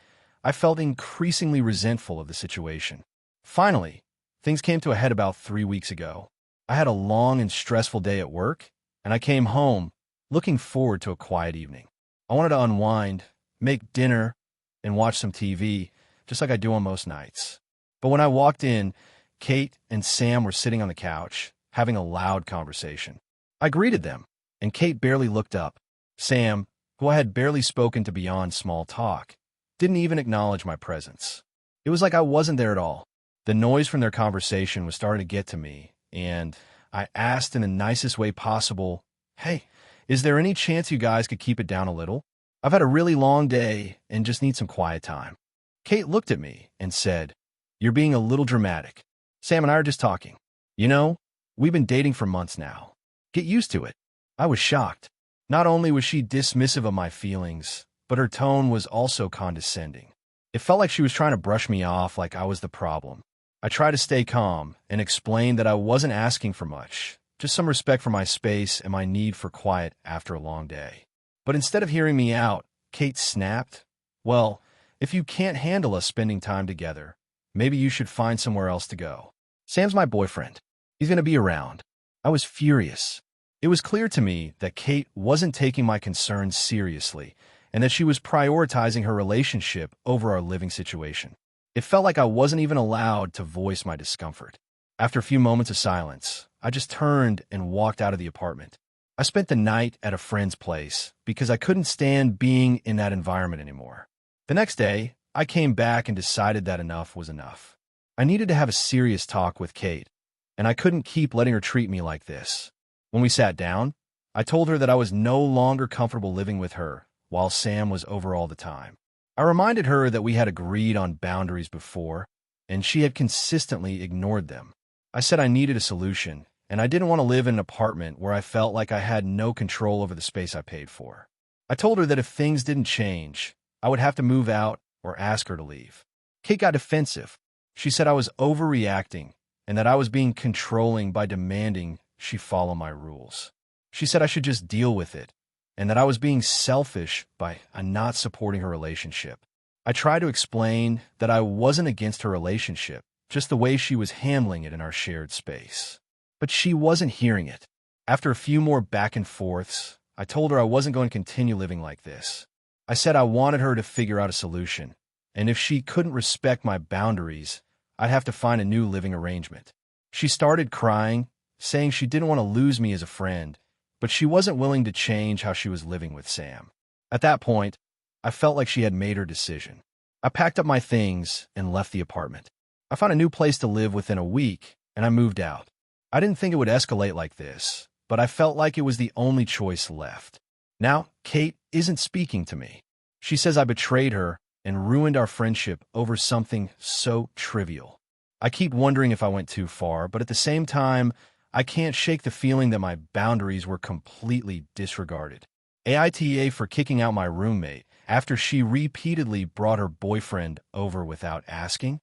I felt increasingly resentful of the situation. Finally, things came to a head about 3 weeks ago. I had a long and stressful day at work, and I came home looking forward to a quiet evening. I wanted to unwind, make dinner, and watch some TV, just like I do on most nights. But when I walked in, Kate and Sam were sitting on the couch, having a loud conversation. I greeted them, and Kate barely looked up. Sam, who I had barely spoken to beyond small talk, didn't even acknowledge my presence. It was like I wasn't there at all. The noise from their conversation was starting to get to me, and I asked in the nicest way possible, "Hey, is there any chance you guys could keep it down a little? I've had a really long day and just need some quiet time." Kate looked at me and said, "You're being a little dramatic. Sam and I are just talking. You know, we've been dating for months now. Get used to it." I was shocked. Not only was she dismissive of my feelings, but her tone was also condescending. It felt like she was trying to brush me off like I was the problem. I tried to stay calm and explain that I wasn't asking for much, just some respect for my space and my need for quiet after a long day. But instead of hearing me out, Kate snapped, "Well, if you can't handle us spending time together, maybe you should find somewhere else to go. Sam's my boyfriend. He's going to be around." I was furious. It was clear to me that Kate wasn't taking my concerns seriously and that she was prioritizing her relationship over our living situation. It felt like I wasn't even allowed to voice my discomfort. After a few moments of silence, I just turned and walked out of the apartment. I spent the night at a friend's place because I couldn't stand being in that environment anymore. The next day, I came back and decided that enough was enough. I needed to have a serious talk with Kate, and I couldn't keep letting her treat me like this. When we sat down, I told her that I was no longer comfortable living with her while Sam was over all the time. I reminded her that we had agreed on boundaries before, and she had consistently ignored them. I said I needed a solution, and I didn't want to live in an apartment where I felt like I had no control over the space I paid for. I told her that if things didn't change, I would have to move out or ask her to leave. Kate got defensive. She said I was overreacting and that I was being controlling by demanding she follow my rules. She said I should just deal with it and that I was being selfish by not supporting her relationship. I tried to explain that I wasn't against her relationship, just the way she was handling it in our shared space. But she wasn't hearing it. After a few more back and forths, I told her I wasn't going to continue living like this. I said I wanted her to figure out a solution, and if she couldn't respect my boundaries, I'd have to find a new living arrangement. She started crying, saying she didn't want to lose me as a friend, but she wasn't willing to change how she was living with Sam. At that point, I felt like she had made her decision. I packed up my things and left the apartment. I found a new place to live within a week, and I moved out. I didn't think it would escalate like this, but I felt like it was the only choice left. Now, Kate isn't speaking to me. She says I betrayed her and ruined our friendship over something so trivial. I keep wondering if I went too far, but at the same time, I can't shake the feeling that my boundaries were completely disregarded. AITA for kicking out my roommate after she repeatedly brought her boyfriend over without asking.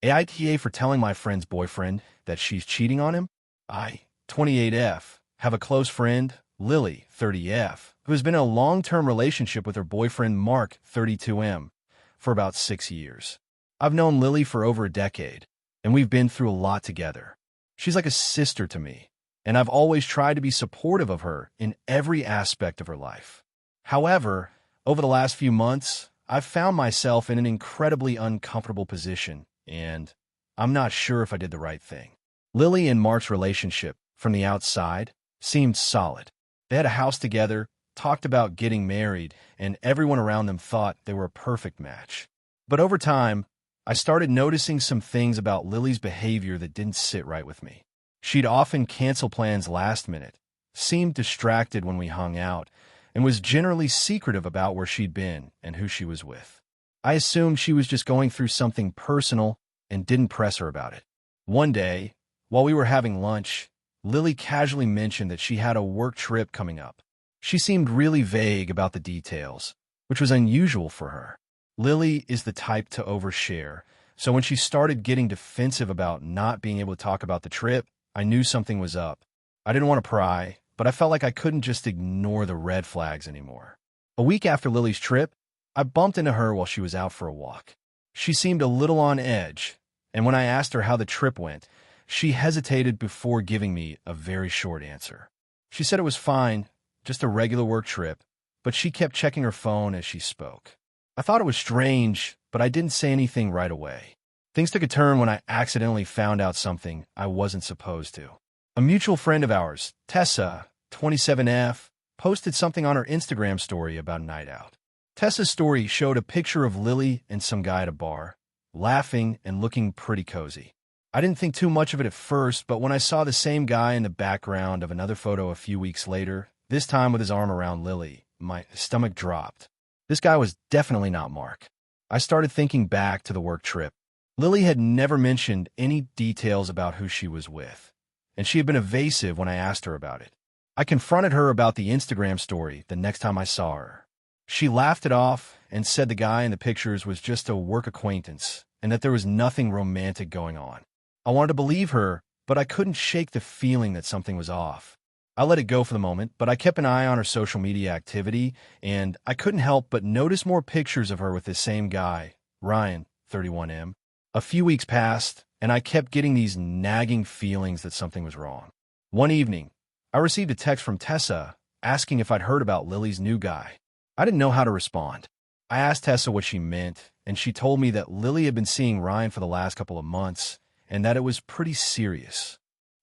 AITA for telling my friend's boyfriend that she's cheating on him. I, 28F, have a close friend, Lily, 30F, who has been in a long-term relationship with her boyfriend, Mark, 32M, for about 6 years. I've known Lily for over a decade, and we've been through a lot together. She's like a sister to me, and I've always tried to be supportive of her in every aspect of her life. However, over the last few months, I've found myself in an incredibly uncomfortable position, and I'm not sure if I did the right thing. Lily and Mark's relationship, from the outside, seemed solid. They had a house together, talked about getting married, and everyone around them thought they were a perfect match. But over time, I started noticing some things about Lily's behavior that didn't sit right with me. She'd often cancel plans last minute, seemed distracted when we hung out, and was generally secretive about where she'd been and who she was with. I assumed she was just going through something personal and didn't press her about it. One day, while we were having lunch, Lily casually mentioned that she had a work trip coming up. She seemed really vague about the details, which was unusual for her. Lily is the type to overshare, so when she started getting defensive about not being able to talk about the trip, I knew something was up. I didn't want to pry, but I felt like I couldn't just ignore the red flags anymore. A week after Lily's trip, I bumped into her while she was out for a walk. She seemed a little on edge, and when I asked her how the trip went, she hesitated before giving me a very short answer. She said it was fine, just a regular work trip, but she kept checking her phone as she spoke. I thought it was strange, but I didn't say anything right away. Things took a turn when I accidentally found out something I wasn't supposed to. A mutual friend of ours, Tessa, 27F, posted something on her Instagram story about a night out. Tessa's story showed a picture of Lily and some guy at a bar, laughing and looking pretty cozy. I didn't think too much of it at first, but when I saw the same guy in the background of another photo a few weeks later, this time with his arm around Lily, my stomach dropped. This guy was definitely not Mark. I started thinking back to the work trip. Lily had never mentioned any details about who she was with, and she had been evasive when I asked her about it. I confronted her about the Instagram story the next time I saw her. She laughed it off and said the guy in the pictures was just a work acquaintance and that there was nothing romantic going on. I wanted to believe her, but I couldn't shake the feeling that something was off. I let it go for the moment, but I kept an eye on her social media activity, and I couldn't help but notice more pictures of her with this same guy, Ryan, 31M. A few weeks passed, and I kept getting these nagging feelings that something was wrong. One evening, I received a text from Tessa asking if I'd heard about Lily's new guy. I didn't know how to respond. I asked Tessa what she meant, and she told me that Lily had been seeing Ryan for the last couple of months, and that it was pretty serious.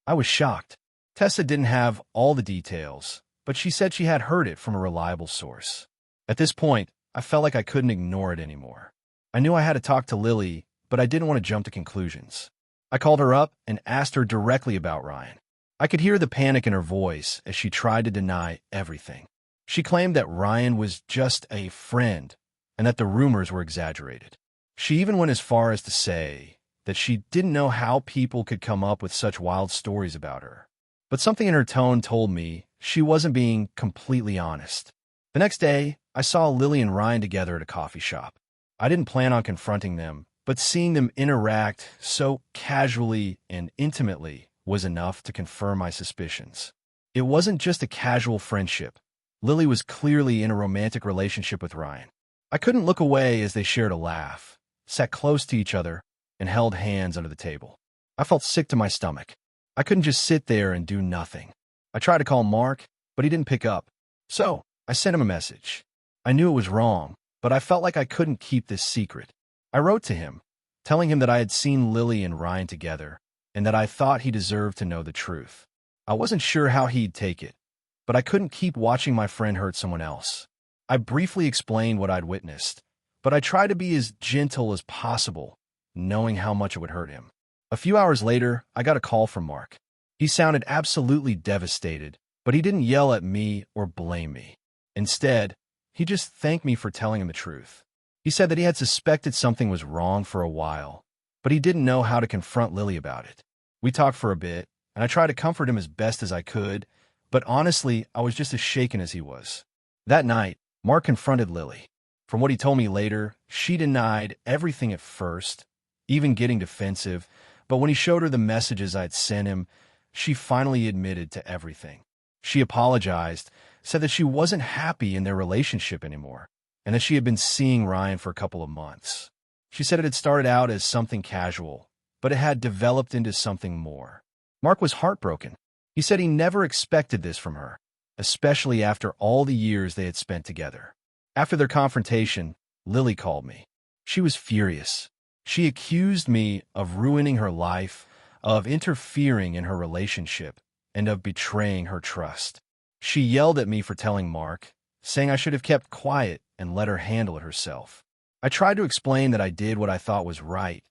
I was shocked. Tessa didn't have all the details, but she said she had heard it from a reliable source. At this point, I felt like I couldn't ignore it anymore. I knew I had to talk to Lily, but I didn't want to jump to conclusions. I called her up and asked her directly about Ryan. I could hear the panic in her voice as she tried to deny everything. She claimed that Ryan was just a friend and that the rumors were exaggerated. She even went as far as to say that she didn't know how people could come up with such wild stories about her. but something in her tone told me she wasn't being completely honest. The next day, I saw Lily and Ryan together at a coffee shop. I didn't plan on confronting them, but seeing them interact so casually and intimately was enough to confirm my suspicions. It wasn't just a casual friendship. Lily was clearly in a romantic relationship with Ryan. I couldn't look away as they shared a laugh, sat close to each other, and held hands under the table. I felt sick to my stomach. I couldn't just sit there and do nothing. I tried to call Mark, but he didn't pick up. So, I sent him a message. I knew it was wrong, but I felt like I couldn't keep this secret. I wrote to him, telling him that I had seen Lily and Ryan together, and that I thought he deserved to know the truth. I wasn't sure how he'd take it, but I couldn't keep watching my friend hurt someone else. I briefly explained what I'd witnessed, but I tried to be as gentle as possible, knowing how much it would hurt him. A few hours later, I got a call from Mark. He sounded absolutely devastated, but he didn't yell at me or blame me. Instead, he just thanked me for telling him the truth. He said that he had suspected something was wrong for a while, but he didn't know how to confront Lily about it. We talked for a bit, and I tried to comfort him as best as I could, but honestly, I was just as shaken as he was. That night, Mark confronted Lily. From what he told me later, she denied everything at first, even getting defensive, but when he showed her the messages I'd sent him, she finally admitted to everything. She apologized, said that she wasn't happy in their relationship anymore, and that she had been seeing Ryan for a couple of months. She said it had started out as something casual, but it had developed into something more. Mark was heartbroken. He said he never expected this from her, especially after all the years they had spent together. After their confrontation, Lily called me. She was furious. She accused me of ruining her life, of interfering in her relationship, and of betraying her trust. She yelled at me for telling Mark, saying I should have kept quiet and let her handle it herself. I tried to explain that I did what I thought was right,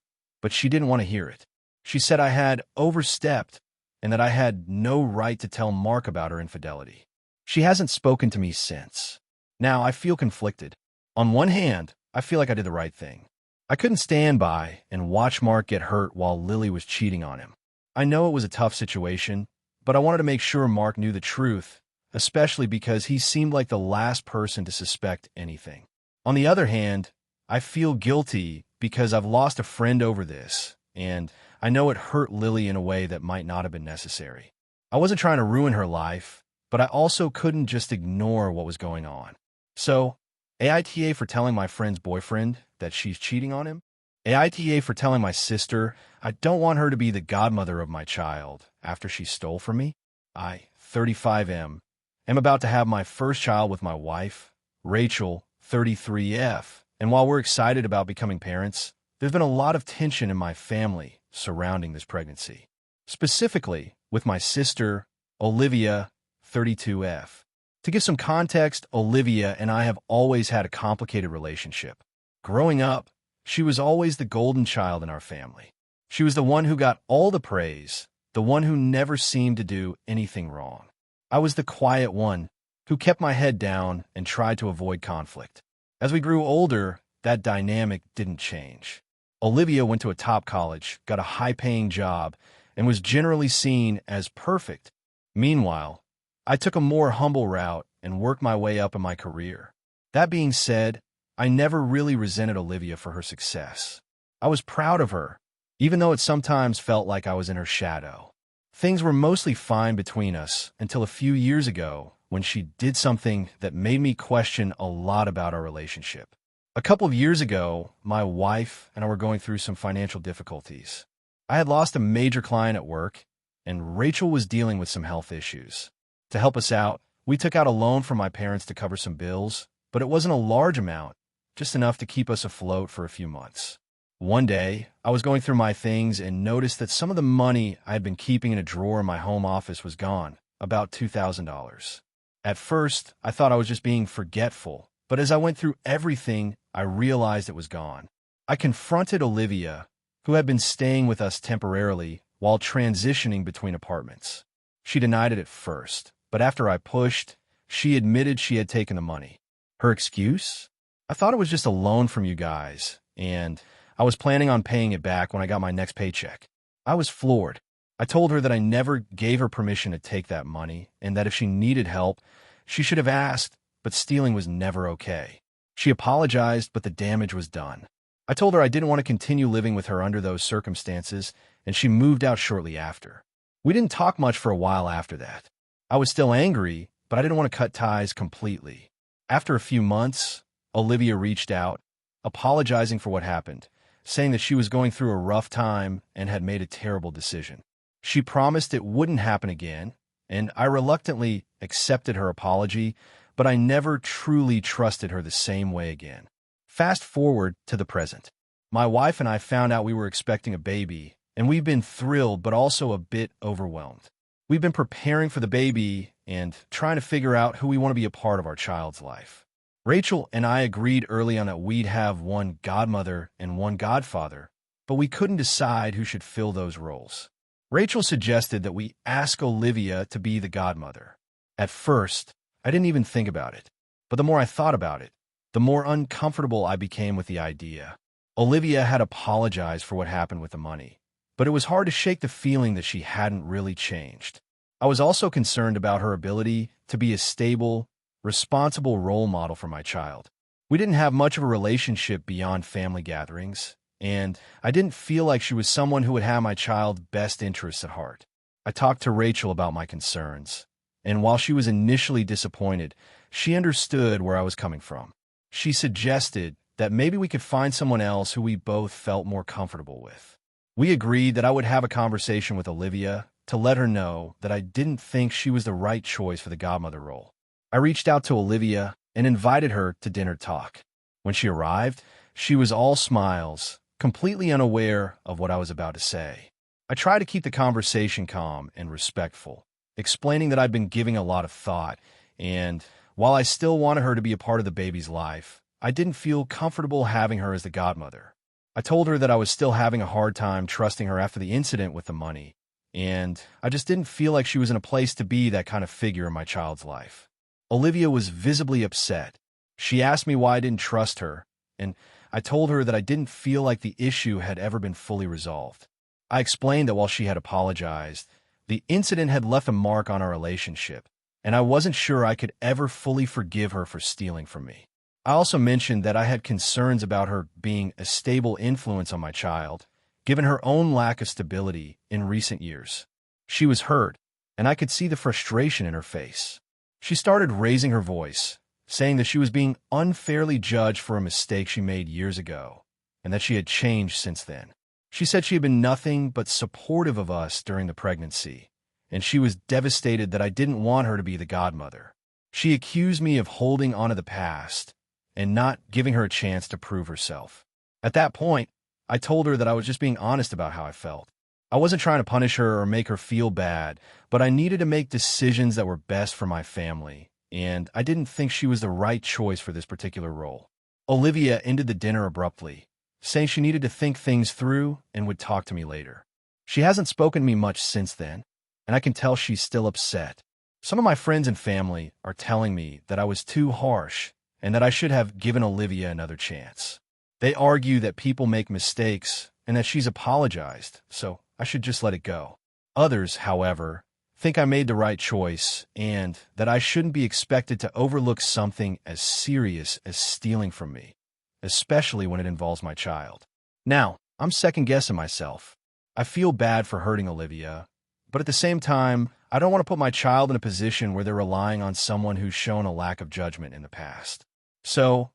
but she didn't want to hear it. She said I had overstepped and that I had no right to tell Mark about her infidelity. She hasn't spoken to me since. Now, I feel conflicted. On one hand, I feel like I did the right thing. I couldn't stand by and watch Mark get hurt while Lily was cheating on him. I know it was a tough situation, but I wanted to make sure Mark knew the truth, especially because he seemed like the last person to suspect anything. On the other hand, I feel guilty because I've lost a friend over this, and I know it hurt Lily in a way that might not have been necessary. I wasn't trying to ruin her life, but I also couldn't just ignore what was going on. So, AITA for telling my friend's boyfriend that she's cheating on him. AITA for telling my sister I don't want her to be the godmother of my child after she stole from me. I, 35M, am about to have my first child with my wife, Rachel, 33F, and while we're excited about becoming parents, there's been a lot of tension in my family surrounding this pregnancy. Specifically, with my sister, Olivia, 32F. To give some context, Olivia and I have always had a complicated relationship. Growing up, she was always the golden child in our family. She was the one who got all the praise, the one who never seemed to do anything wrong. I was the quiet one who kept my head down and tried to avoid conflict. As we grew older, that dynamic didn't change. Olivia went to a top college, got a high-paying job, and was generally seen as perfect. Meanwhile, I took a more humble route and worked my way up in my career. That being said, I never really resented Olivia for her success. I was proud of her, even though it sometimes felt like I was in her shadow. Things were mostly fine between us until a few years ago when she did something that made me question a lot about our relationship. A couple of years ago, my wife and I were going through some financial difficulties. I had lost a major client at work, and Rachel was dealing with some health issues. To help us out, we took out a loan from my parents to cover some bills, but it wasn't a large amount, just enough to keep us afloat for a few months. One day, I was going through my things and noticed that some of the money I had been keeping in a drawer in my home office was gone, about $2,000. At first, I thought I was just being forgetful, but as I went through everything, I realized it was gone. I confronted Olivia, who had been staying with us temporarily while transitioning between apartments. She denied it at first, but after I pushed, she admitted she had taken the money. Her excuse? I thought it was just a loan from you guys, and I was planning on paying it back when I got my next paycheck. I was floored. I told her that I never gave her permission to take that money and that if she needed help, she should have asked, but stealing was never okay. She apologized, but the damage was done. I told her I didn't want to continue living with her under those circumstances, and she moved out shortly after. We didn't talk much for a while after that. I was still angry, but I didn't want to cut ties completely. After a few months, Olivia reached out, apologizing for what happened, saying that she was going through a rough time and had made a terrible decision. She promised it wouldn't happen again, and I reluctantly accepted her apology, but I never truly trusted her the same way again. Fast forward to the present. My wife and I found out we were expecting a baby, and we've been thrilled but also a bit overwhelmed. We've been preparing for the baby and trying to figure out who we want to be a part of our child's life. Rachel and I agreed early on that we'd have one godmother and one godfather, but we couldn't decide who should fill those roles. Rachel suggested that we ask Olivia to be the godmother. At first, I didn't even think about it, but the more I thought about it, the more uncomfortable I became with the idea. Olivia had apologized for what happened with the money, but it was hard to shake the feeling that she hadn't really changed. I was also concerned about her ability to be a stable, responsible role model for my child. We didn't have much of a relationship beyond family gatherings, and I didn't feel like she was someone who would have my child's best interests at heart. I talked to Rachel about my concerns, and while she was initially disappointed, she understood where I was coming from. She suggested that maybe we could find someone else who we both felt more comfortable with. We agreed that I would have a conversation with Olivia to let her know that I didn't think she was the right choice for the godmother role. I reached out to Olivia and invited her to dinner talk. When she arrived, she was all smiles, completely unaware of what I was about to say. I tried to keep the conversation calm and respectful, explaining that I'd been giving a lot of thought, and while I still wanted her to be a part of the baby's life, I didn't feel comfortable having her as the godmother. I told her that I was still having a hard time trusting her after the incident with the money, and I just didn't feel like she was in a place to be that kind of figure in my child's life. Olivia was visibly upset. She asked me why I didn't trust her, and I told her that I didn't feel like the issue had ever been fully resolved. I explained that while she had apologized, the incident had left a mark on our relationship, and I wasn't sure I could ever fully forgive her for stealing from me. I also mentioned that I had concerns about her being a stable influence on my child, given her own lack of stability in recent years. She was hurt, and I could see the frustration in her face. She started raising her voice, saying that she was being unfairly judged for a mistake she made years ago, and that she had changed since then. She said she had been nothing but supportive of us during the pregnancy, and she was devastated that I didn't want her to be the godmother. She accused me of holding onto the past and not giving her a chance to prove herself. At that point, I told her that I was just being honest about how I felt. I wasn't trying to punish her or make her feel bad, but I needed to make decisions that were best for my family, and I didn't think she was the right choice for this particular role. Olivia ended the dinner abruptly, saying she needed to think things through and would talk to me later. She hasn't spoken to me much since then, and I can tell she's still upset. Some of my friends and family are telling me that I was too harsh and that I should have given Olivia another chance. They argue that people make mistakes and that she's apologized, so I should just let it go. Others, however, think I made the right choice and that I shouldn't be expected to overlook something as serious as stealing from me, especially when it involves my child. Now, I'm second-guessing myself. I feel bad for hurting Olivia, but at the same time, I don't want to put my child in a position where they're relying on someone who's shown a lack of judgment in the past. So,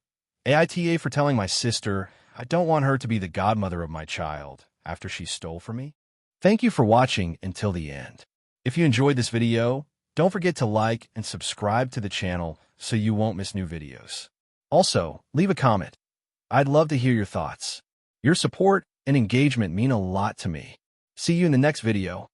AITA for telling my sister I don't want her to be the godmother of my child after she stole from me. Thank you for watching until the end. If you enjoyed this video, don't forget to like and subscribe to the channel so you won't miss new videos. Also, leave a comment. I'd love to hear your thoughts. Your support and engagement mean a lot to me. See you in the next video.